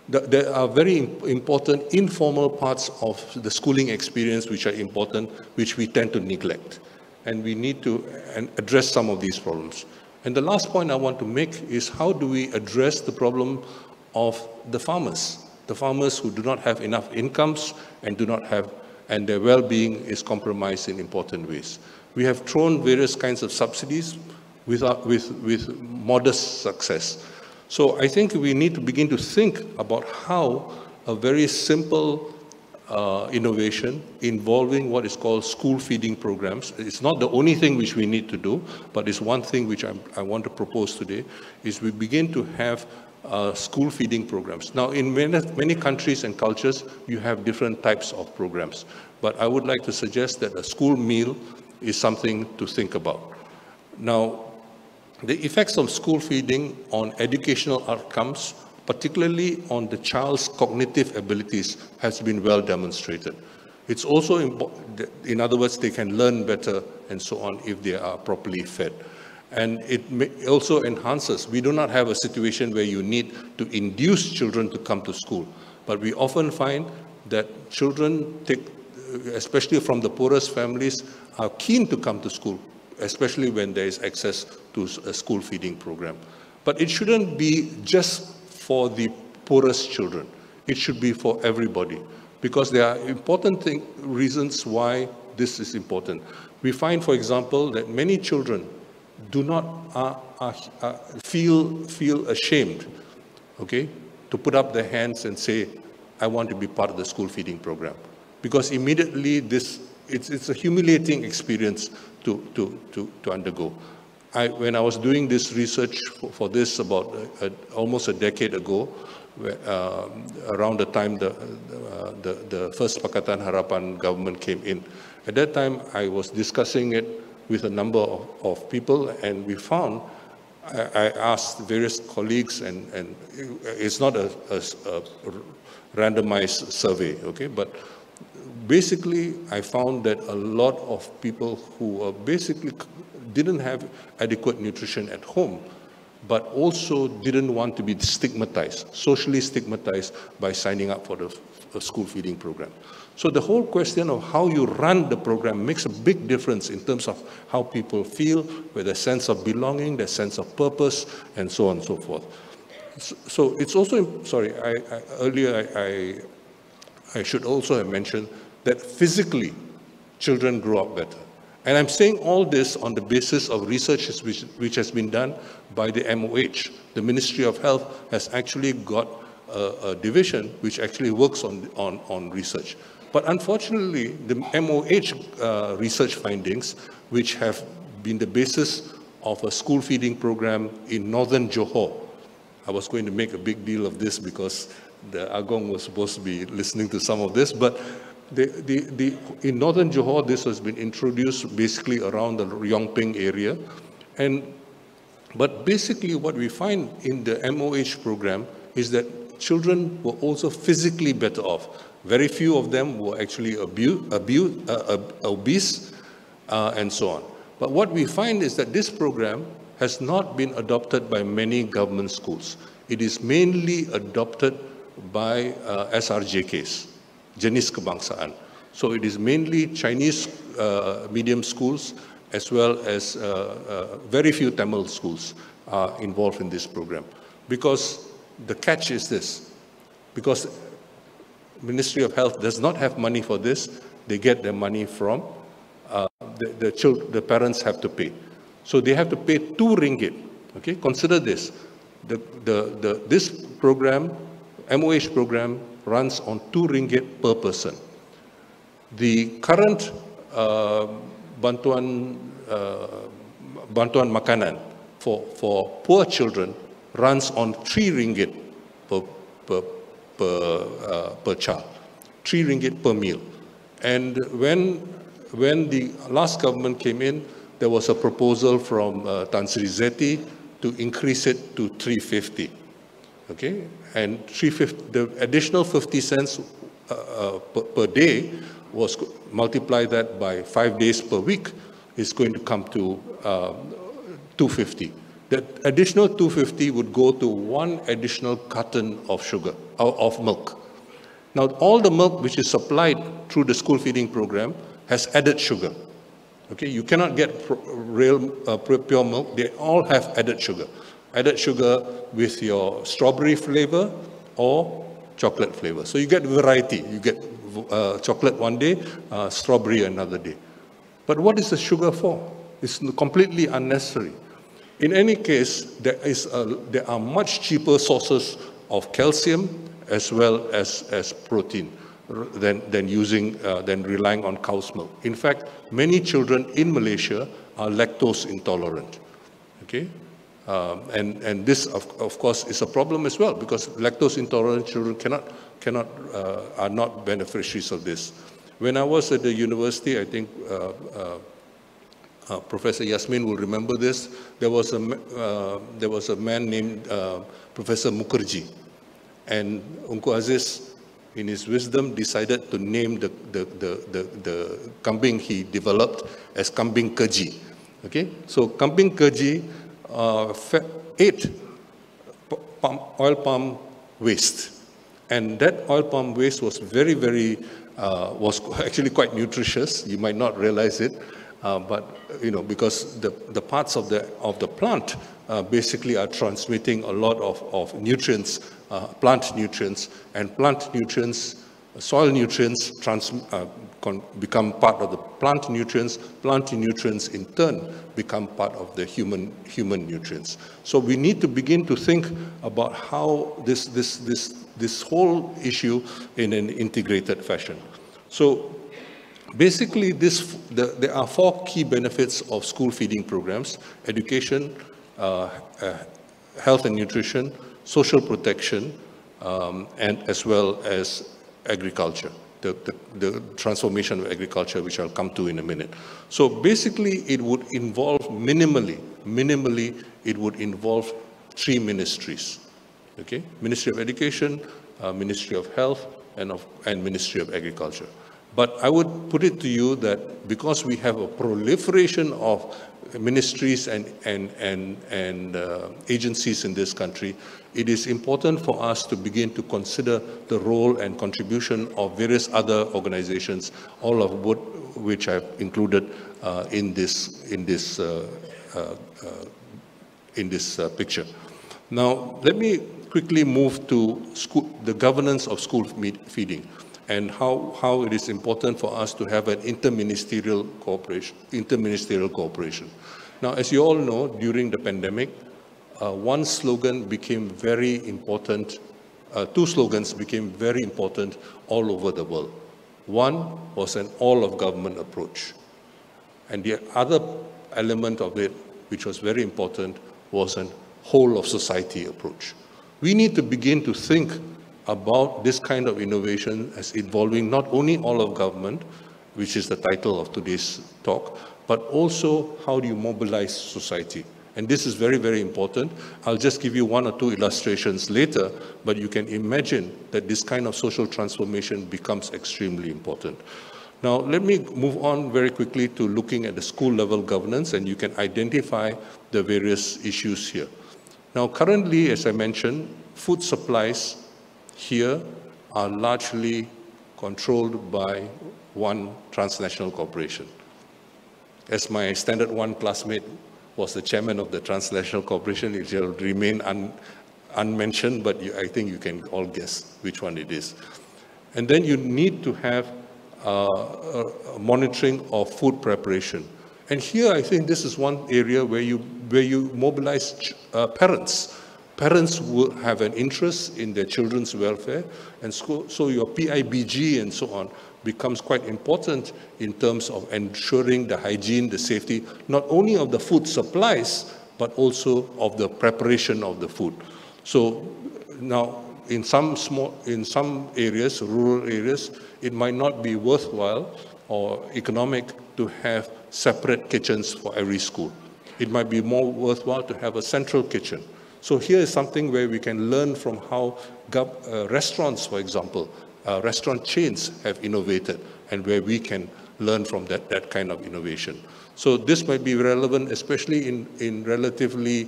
there are very important informal parts of the schooling experience which are important, which we tend to neglect. And we need to address some of these problems. And the last point I want to make is, how do we address the problem of the farmers who do not have enough incomes and and their well-being is compromised in important ways. We have thrown various kinds of subsidies with modest success. So I think we need to begin to think about how a very simple innovation involving what is called school feeding programs. It's not the only thing which we need to do, but it's one thing which I want to propose today, is we begin to have school feeding programs. Now, in many countries and cultures, you have different types of programs. But I would like to suggest that a school meal is something to think about. Now, the effects of school feeding on educational outcomes, particularly on the child's cognitive abilities, has been well demonstrated. It's also important, in other words, they can learn better and so on if they are properly fed. And it also enhances. We do not have a situation where you need to induce children to come to school, but we often find that children, especially from the poorest families, are keen to come to school, especially when there is access to a school feeding program. But it shouldn't be just for the poorest children. It should be for everybody, because there are important reasons why this is important. We find, for example, that many children do not feel ashamed, okay, to put up their hands and say, I want to be part of the school feeding program. Because immediately it's a humiliating experience to undergo. When I was doing this research for this about almost a decade ago, around the time the first Pakatan Harapan government came in, at that time I was discussing it with a number of people, and we found, I asked various colleagues, and it's not a randomized survey, okay, but basically I found that a lot of people who basically didn't have adequate nutrition at home, but also didn't want to be stigmatized, socially stigmatized by signing up for the school feeding program. So the whole question of how you run the program makes a big difference in terms of how people feel, with a sense of belonging, their sense of purpose, and so on and so forth. So it's also, sorry, earlier I should also have mentioned that physically children grow up better. And I'm saying all this on the basis of research which has been done by the MOH. The Ministry of Health has actually got a division which actually works on research. But unfortunately, the MOH research findings, which have been the basis of a school feeding program in northern Johor. I was going to make a big deal of this because the Agong was supposed to be listening to some of this, but in northern Johor, this has been introduced basically around the Yongping area. But basically what we find in the MOH program is that children were also physically better off. Very few of them were actually obese, and so on. But what we find is that this program has not been adopted by many government schools. It is mainly adopted by SRJKs, Jenis Kebangsaan. So it is mainly Chinese medium schools, as well as very few Tamil schools are involved in this program. Because the catch is this, because Ministry of Health does not have money for this, they get their money from, the parents have to pay. So they have to pay 2 ringgit, okay? Consider this, this program, MOH program, runs on 2 ringgit per person. The current bantuan makanan for poor children runs on 3 ringgit per child, 3 ringgit per meal. And when the last government came in, there was a proposal from Tan Sri Zeti to increase it to 350. Okay, and 350, the additional 50 cents per day was multiply that by 5 days per week is going to come to 250. That additional 250 would go to 1 additional carton of sugar, of milk. Now, all the milk which is supplied through the school feeding program has added sugar. Okay, you cannot get real pure milk. They all have added sugar. Added sugar with your strawberry flavor or chocolate flavor. So you get variety. You get chocolate one day, strawberry another day. But what is the sugar for? It's completely unnecessary. In any case, there are much cheaper sources of calcium as well as protein than relying on cow's milk. In fact, many children in Malaysia are lactose intolerant. Okay, and this of course is a problem as well, because lactose intolerant children are not beneficiaries of this. When I was at the university, I think Professor Yasmin will remember this. There was a man named Professor Mukherjee, and Uncle Aziz, in his wisdom, decided to name the kambing he developed as kambing keji. Okay, so kambing keji ate oil palm waste, and that oil palm waste was was actually quite nutritious. You might not realize it, but because the parts of the plant basically are transmitting a lot of nutrients, plant nutrients, and plant nutrients soil nutrients become part of the plant nutrients in turn become part of the human nutrients. So we need to begin to think about how this whole issue in an integrated fashion. So basically there are 4 key benefits of school feeding programs: education, health and nutrition, social protection, and as well as agriculture, the transformation of agriculture, which I'll come to in a minute. So basically it would involve minimally it would involve 3 ministries, okay? Ministry of Education, Ministry of Health, and Ministry of Agriculture. But I would put it to you that because we have a proliferation of ministries and agencies in this country, it is important for us to begin to consider the role and contribution of various other organizations, all of which I've included in this picture. Now, let me quickly move to the governance of school feeding, and how it is important for us to have an interministerial cooperation. Now, as you all know, during the pandemic, one slogan became very important, 2 slogans became very important all over the world. One was an all-of-government approach. And the other element of it, which was very important, was an whole-of-society approach. We need to begin to think about this kind of innovation as involving not only all of government, which is the title of today's talk, but also how do you mobilize society. And this is very, very important. I'll just give you 1 or 2 illustrations later, but you can imagine that this kind of social transformation becomes extremely important. Now, let me move on very quickly to looking at the school level governance, and you can identify the various issues here. Now, currently, as I mentioned, food supplies here are largely controlled by one transnational corporation. As my Standard 1 classmate was the chairman of the transnational corporation, it shall remain unmentioned, but I think you can all guess which one it is. And then you need to have monitoring of food preparation. And here I think this is one area where you mobilize parents. Parents will have an interest in their children's welfare, and so your PIBG and so on becomes quite important in terms of ensuring the hygiene, the safety, not only of the food supplies, but also of the preparation of the food. So now, in some areas, rural areas, it might not be worthwhile or economic to have separate kitchens for every school. It might be more worthwhile to have a central kitchen. So here is something where we can learn from how restaurants, for example, restaurant chains have innovated, and where we can learn from that kind of innovation. So this might be relevant, especially in relatively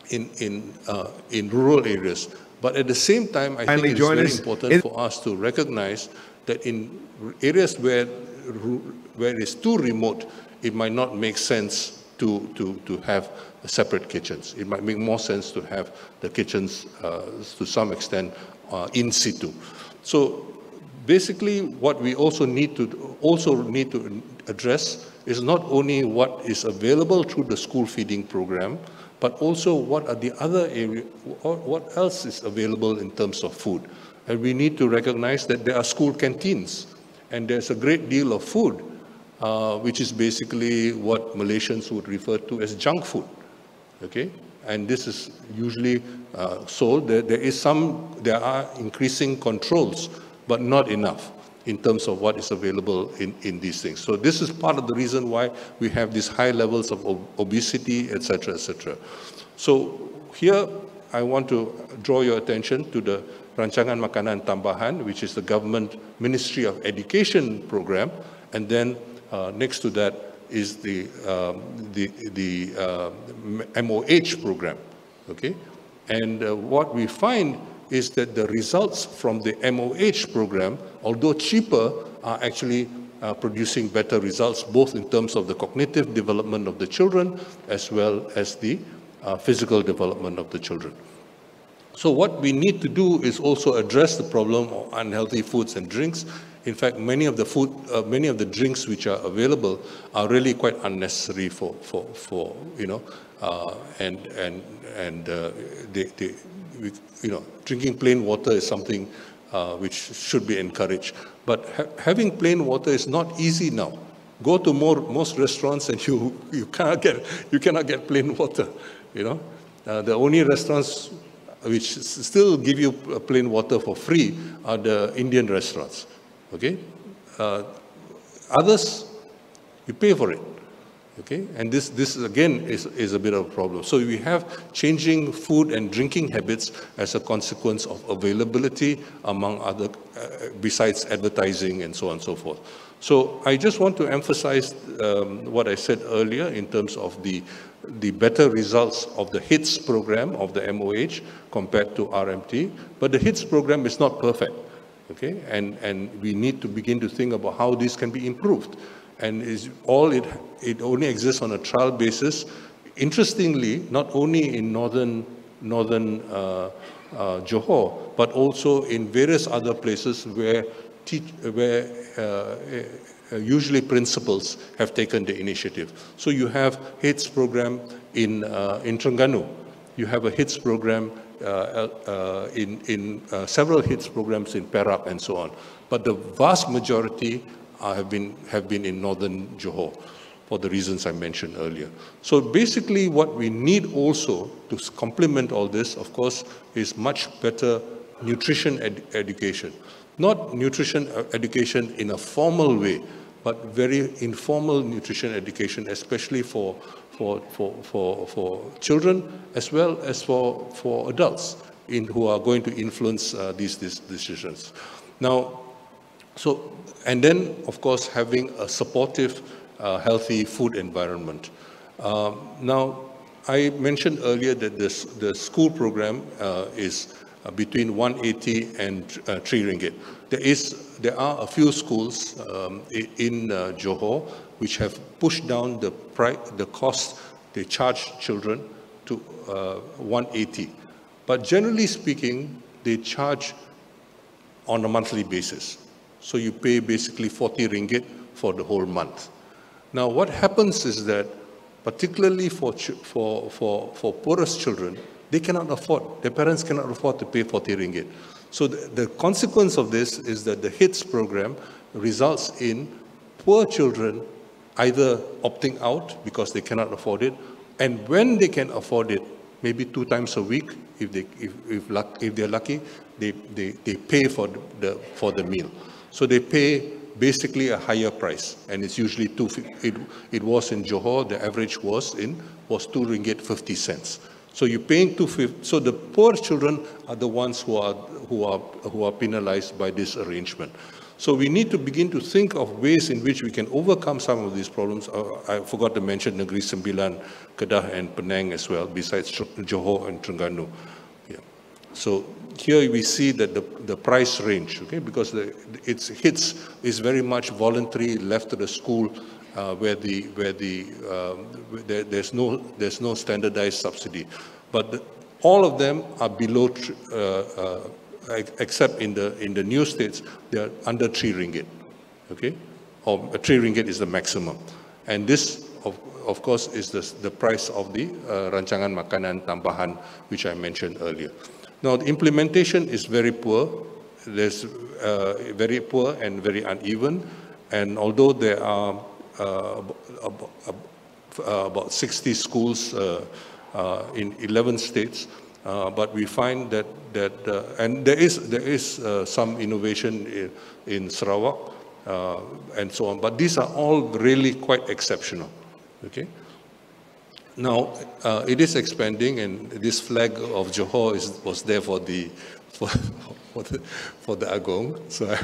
in rural areas. But at the same time, I think it's very important for us to recognize that in areas where it is too remote, it might not make sense to have separate kitchens. It might make more sense to have the kitchens to some extent in situ. So basically, what we also need to address is not only what is available through the school feeding program, but also what are the other areas, what else is available in terms of food. And we need to recognize that there are school canteens, and there's a great deal of food, which is basically what Malaysians would refer to as junk food. Okay, and this is usually sold. There are increasing controls, but not enough in terms of what is available in these things. So this is part of the reason why we have these high levels of obesity, etc., etc. So here I want to draw your attention to the Rancangan Makanan Tambahan, which is the government Ministry of Education program, and then next to that is the MOH program, okay? And what we find is that the results from the MOH program, although cheaper, are actually producing better results, both in terms of the cognitive development of the children, as well as the physical development of the children. So what we need to do is also address the problem of unhealthy foods and drinks. In fact, many of the drinks which are available are really quite unnecessary for drinking plain water is something which should be encouraged. But having plain water is not easy now. Go to most restaurants and you cannot get plain water. The only restaurants which still give you plain water for free are the Indian restaurants. Okay, others you pay for it. Okay, and this again is a bit of a problem. So we have changing food and drinking habits as a consequence of availability, among other, besides advertising and so on and so forth. So I just want to emphasize what I said earlier in terms of the better results of the HITS program of the MOH compared to RMT, but the HITS program is not perfect. Okay, and we need to begin to think about how this can be improved. And it only exists on a trial basis. Interestingly, not only in northern Johor, but also in various other places where usually principals have taken the initiative. So you have HITS program in Terengganu. You have a HITS program in several HITS programs in Perak and so on. But the vast majority have been in northern Johor for the reasons I mentioned earlier. So basically what we need also to complement all this, of course, is much better nutrition education. Not nutrition education in a formal way, but very informal nutrition education, especially for children as well as for adults who are going to influence these decisions. Now, and then, of course, having a supportive, healthy food environment. Now, I mentioned earlier that the school program is between 180 and 3 ringgit. There are a few schools in Johor which have pushed down the cost they charge children to 180. But generally speaking, they charge on a monthly basis. So you pay basically 40 ringgit for the whole month. Now, what happens is that, particularly for poorest children, they cannot afford, their parents cannot afford to pay 40 ringgit. So the consequence of this is that the HITS program results in poor children either opting out because they cannot afford it, and when they can afford it, maybe 2 times a week, if they're lucky, they pay for the meal. So they pay basically a higher price, and it's usually it was in Johor, the average was 2 ringgit 50 cents. So you're paying 250. So the poor children are the ones who are penalized by this arrangement. So we need to begin to think of ways in which we can overcome some of these problems. I forgot to mention Negeri Sembilan, Kedah and Penang as well, besides Johor and Terengganu. Yeah. So here we see that the price range, okay, because its HITS is very much voluntary, left to the school, where there's no standardized subsidy, but all of them are below, except in the new states, they are under 3 ringgit, okay, or 3 ringgit is the maximum, and this of course is the price of the rancangan makanan tambahan which I mentioned earlier. Now the implementation is very poor. There's very poor and very uneven, and although there are about 60 schools in 11 states, but we find that and there is some innovation in Sarawak and so on, but these are all really quite exceptional. Okay. Now it is expanding, and this flag of Johor was there for the Agong. So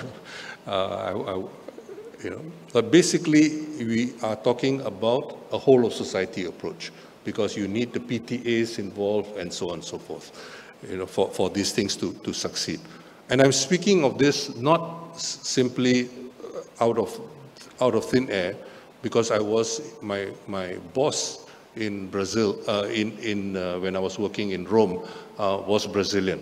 but basically we are talking about a whole of society approach, because you need the PTAs involved and so on and so forth, for these things to succeed. And I'm speaking of this not simply out of thin air, because I was my boss in Brazil, when I was working in Rome, was Brazilian.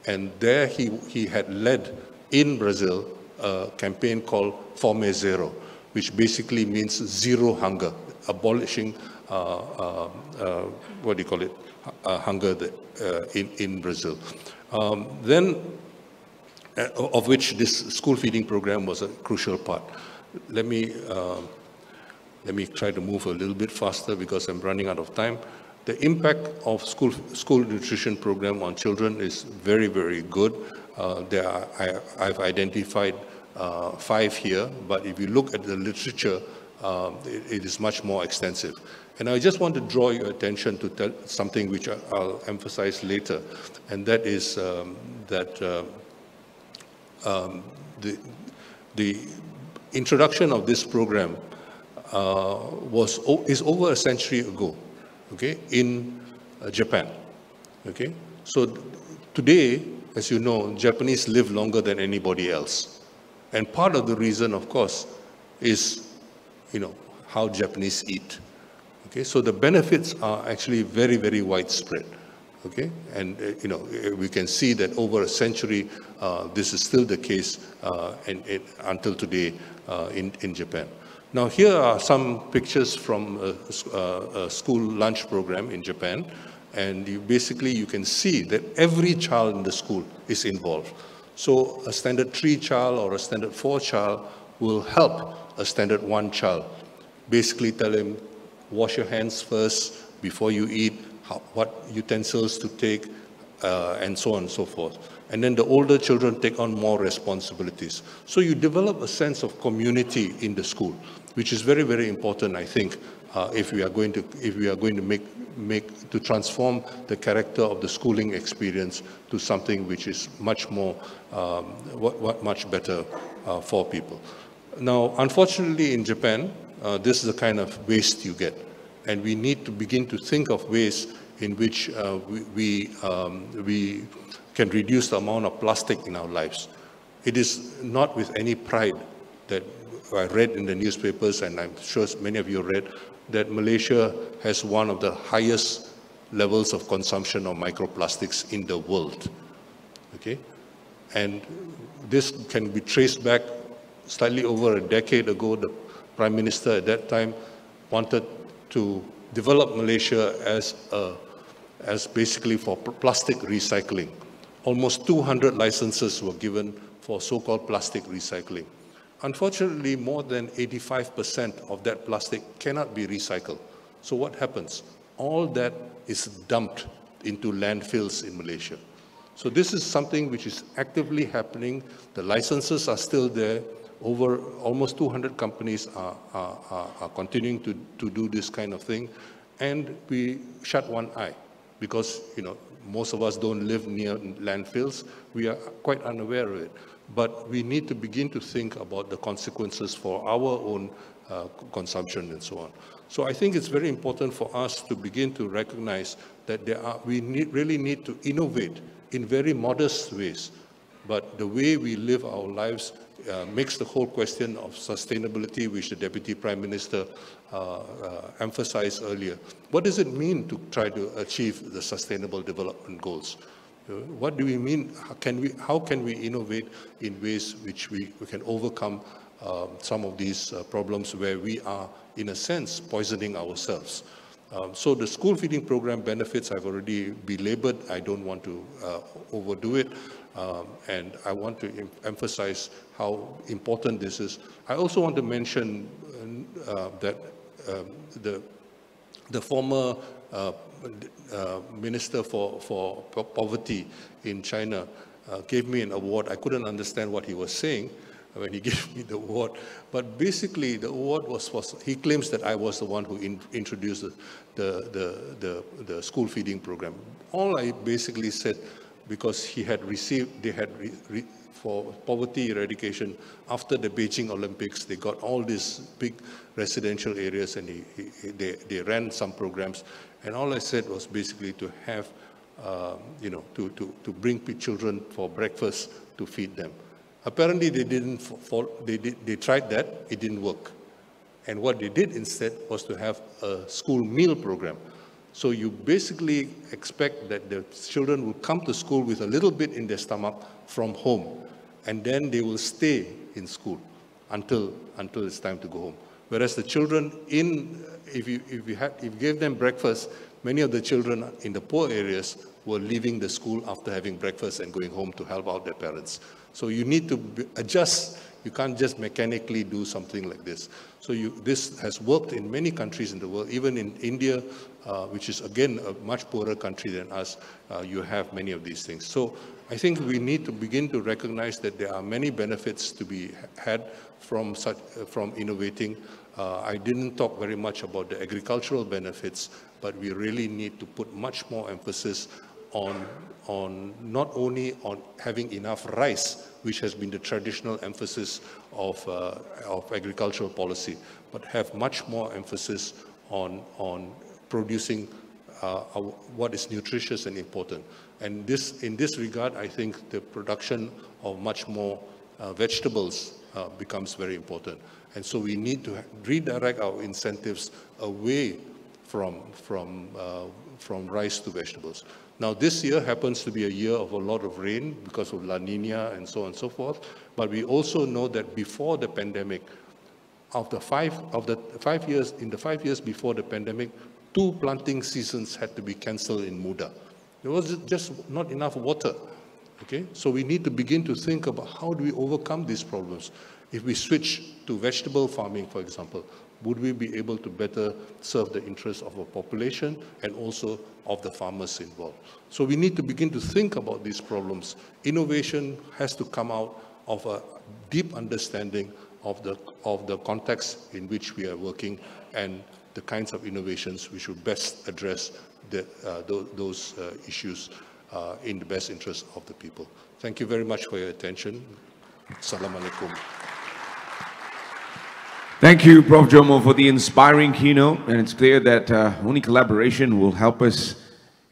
And there he had led in Brazil a campaign called Fome Zero, which basically means zero hunger, abolishing, what do you call it, hunger in Brazil. Of which this school feeding program was a crucial part. Let me try to move a little bit faster because I'm running out of time. The impact of school nutrition program on children is very, very good. I've identified 5 here, but if you look at the literature, it is much more extensive. And I just want to draw your attention to something which I'll emphasize later, and that is that the introduction of this program is over a century ago, okay, in Japan, okay. So today, as you know, Japanese live longer than anybody else, and part of the reason, of course, is how Japanese eat, okay. So the benefits are actually very, very widespread. Okay, and we can see that over a century, this is still the case until today in Japan. Now, here are some pictures from a school lunch program in Japan, and you can see that every child in the school is involved. So a standard 3 child or a standard 4 child will help a standard 1 child. Basically tell him, wash your hands first before you eat, what utensils to take, and so on and so forth. And then the older children take on more responsibilities. So you develop a sense of community in the school, which is very, very important, I think, if we are going to transform the character of the schooling experience to something which is much more, much better for people. Now, unfortunately, in Japan, this is the kind of waste you get. And we need to begin to think of ways in which we can reduce the amount of plastic in our lives. It is not with any pride that I read in the newspapers, and I'm sure many of you read, that Malaysia has one of the highest levels of consumption of microplastics in the world. Okay? And this can be traced back slightly over a decade ago. The Prime Minister at that time wanted to develop Malaysia as basically for plastic recycling. Almost 200 licenses were given for so-called plastic recycling. Unfortunately, more than 85% of that plastic cannot be recycled. So what happens? All that is dumped into landfills in Malaysia. So this is something which is actively happening. The licenses are still there. Over almost 200 companies are continuing to do this kind of thing. And we shut one eye because, most of us don't live near landfills. We are quite unaware of it. But we need to begin to think about the consequences for our own consumption and so on. So I think it's very important for us to begin to recognize that we really need to innovate in very modest ways. But the way we live our lives makes the whole question of sustainability, which the Deputy Prime Minister emphasized earlier. What does it mean to try to achieve the Sustainable Development Goals? What do we mean? How can we innovate in ways which we can overcome some of these problems where we are, in a sense, poisoning ourselves? So the school feeding program benefits I've already belabored. I don't want to overdo it. And I want to emphasize how important this is. I also want to mention that the former Minister for Poverty in China gave me an award. I couldn't understand what he was saying when he gave me the award. But basically, the award was he claims that I was the one who introduced the school feeding program. All I basically said, because for poverty eradication, after the Beijing Olympics, they got all these big residential areas and they ran some programs. And all I said was basically to have, to bring children for breakfast to feed them. Apparently they tried that, it didn't work. And what they did instead was to have a school meal program. So you basically expect that the children will come to school with a little bit in their stomach from home, and then they will stay in school until it's time to go home. Whereas the children if you gave them breakfast, many of the children in the poor areas were leaving the school after having breakfast and going home to help out their parents. So you need to adjust. You can't just mechanically do something like this. So this has worked in many countries in the world, even in India, which is again a much poorer country than us. You have many of these things. So I think we need to begin to recognize that there are many benefits to be had from innovating. I didn't talk very much about the agricultural benefits, but we really need to put much more emphasis on not only on having enough rice, which has been the traditional emphasis of agricultural policy, but have much more emphasis on producing what is nutritious and important. And in this regard, I think the production of much more vegetables becomes very important. And so we need to redirect our incentives away from rice to vegetables. Now, this year happens to be a year of a lot of rain because of La Nina and so on and so forth. But we also know that before the pandemic, in the 5 years before the pandemic, 2 planting seasons had to be cancelled in Muda. There was just not enough water. Okay, so we need to begin to think about how do we overcome these problems. If we switch to vegetable farming, for example, would we be able to better serve the interests of our population and also of the farmers involved? So we need to begin to think about these problems. Innovation has to come out of a deep understanding of the context in which we are working and the kinds of innovations we should best address those issues in the best interest of the people. Thank you very much for your attention. Assalamualaikum. Thank you, Prof. Jomo, for the inspiring keynote. And it's clear that only collaboration will help us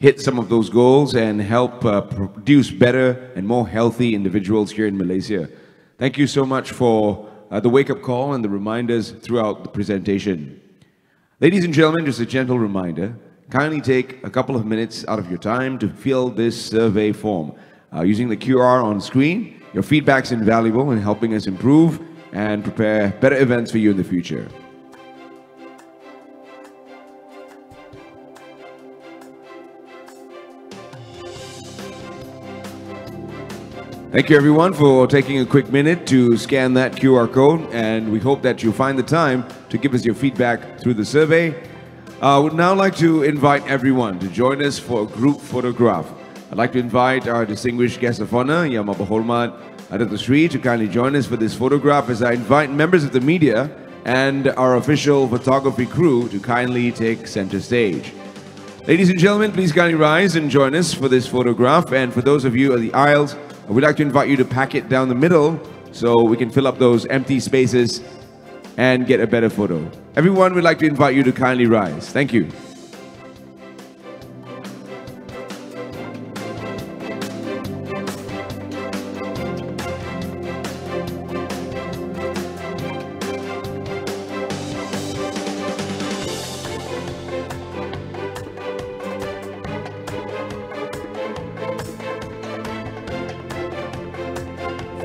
hit some of those goals and help produce better and more healthy individuals here in Malaysia. Thank you so much for the wake-up call and the reminders throughout the presentation. Ladies and gentlemen, just a gentle reminder, kindly take a couple of minutes out of your time to fill this survey form. Using the QR on screen, your feedback's invaluable in helping us improve and prepare better events for you in the future. Thank you everyone for taking a quick minute to scan that QR code, and we hope that you find the time to give us your feedback through the survey. I would now like to invite everyone to join us for a group photograph. I'd like to invite our distinguished guest of honor, Yang Maha Datuk Seri, to kindly join us for this photograph, as I invite members of the media and our official photography crew to kindly take center stage. Ladies and gentlemen, please kindly rise and join us for this photograph. And for those of you in the aisles, we'd like to invite you to pack it down the middle so we can fill up those empty spaces and get a better photo. Everyone, we'd like to invite you to kindly rise. Thank you.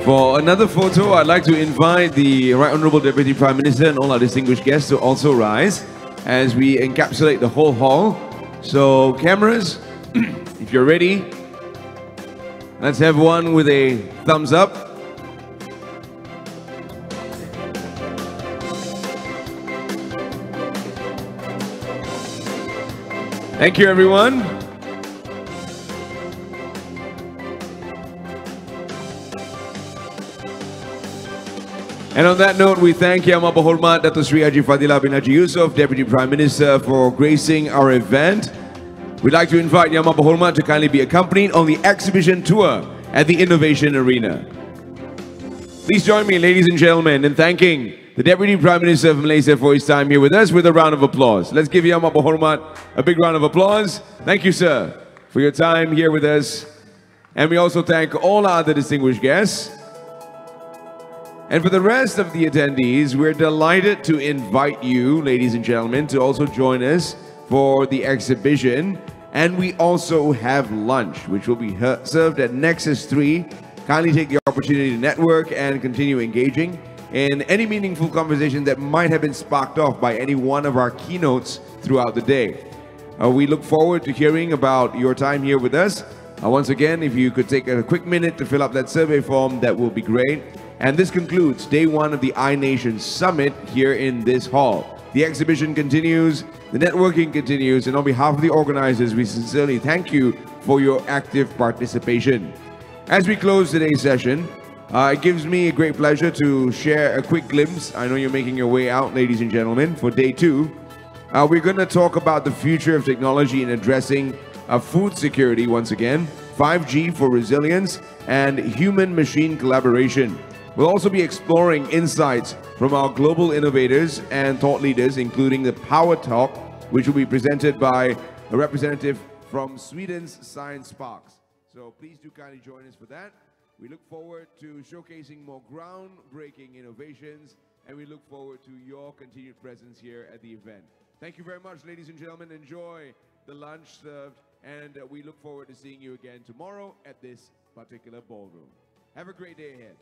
For another photo, I'd like to invite the Right Honourable Deputy Prime Minister and all our distinguished guests to also rise as we encapsulate the whole hall. So cameras, if you're ready, let's have one with a thumbs up. Thank you everyone. And on that note, we thank Yang Maha Berhormat Datuk Seri Haji Fadillah bin Haji Yusof, Deputy Prime Minister, for gracing our event. We'd like to invite Yang Maha Berhormat to kindly be accompanied on the exhibition tour at the Innovation Arena. Please join me, ladies and gentlemen, in thanking the Deputy Prime Minister of Malaysia for his time here with us with a round of applause. Let's give Yang Maha Berhormat a big round of applause. Thank you, sir, for your time here with us. And we also thank all our other distinguished guests. And for the rest of the attendees, we're delighted to invite you, ladies and gentlemen, to also join us for the exhibition. And we also have lunch, which will be served at Nexus 3. Kindly take the opportunity to network and continue engaging in any meaningful conversation that might have been sparked off by any one of our keynotes throughout the day. We look forward to hearing about your time here with us. Once again, if you could take a quick minute to fill up that survey form, that will be great. And this concludes day one of the iNation Summit here in this hall. The exhibition continues, the networking continues, and on behalf of the organizers, we sincerely thank you for your active participation. As we close today's session, it gives me a great pleasure to share a quick glimpse. I know you're making your way out, ladies and gentlemen, for day two. We're going to talk about the future of technology in addressing food security once again, 5G for resilience, and human-machine collaboration. We'll also be exploring insights from our global innovators and thought leaders, including the Power Talk, which will be presented by a representative from Sweden's Science Parks. So please do kindly join us for that. We look forward to showcasing more groundbreaking innovations, and we look forward to your continued presence here at the event. Thank you very much, ladies and gentlemen. Enjoy the lunch served, and we look forward to seeing you again tomorrow at this particular ballroom. Have a great day ahead.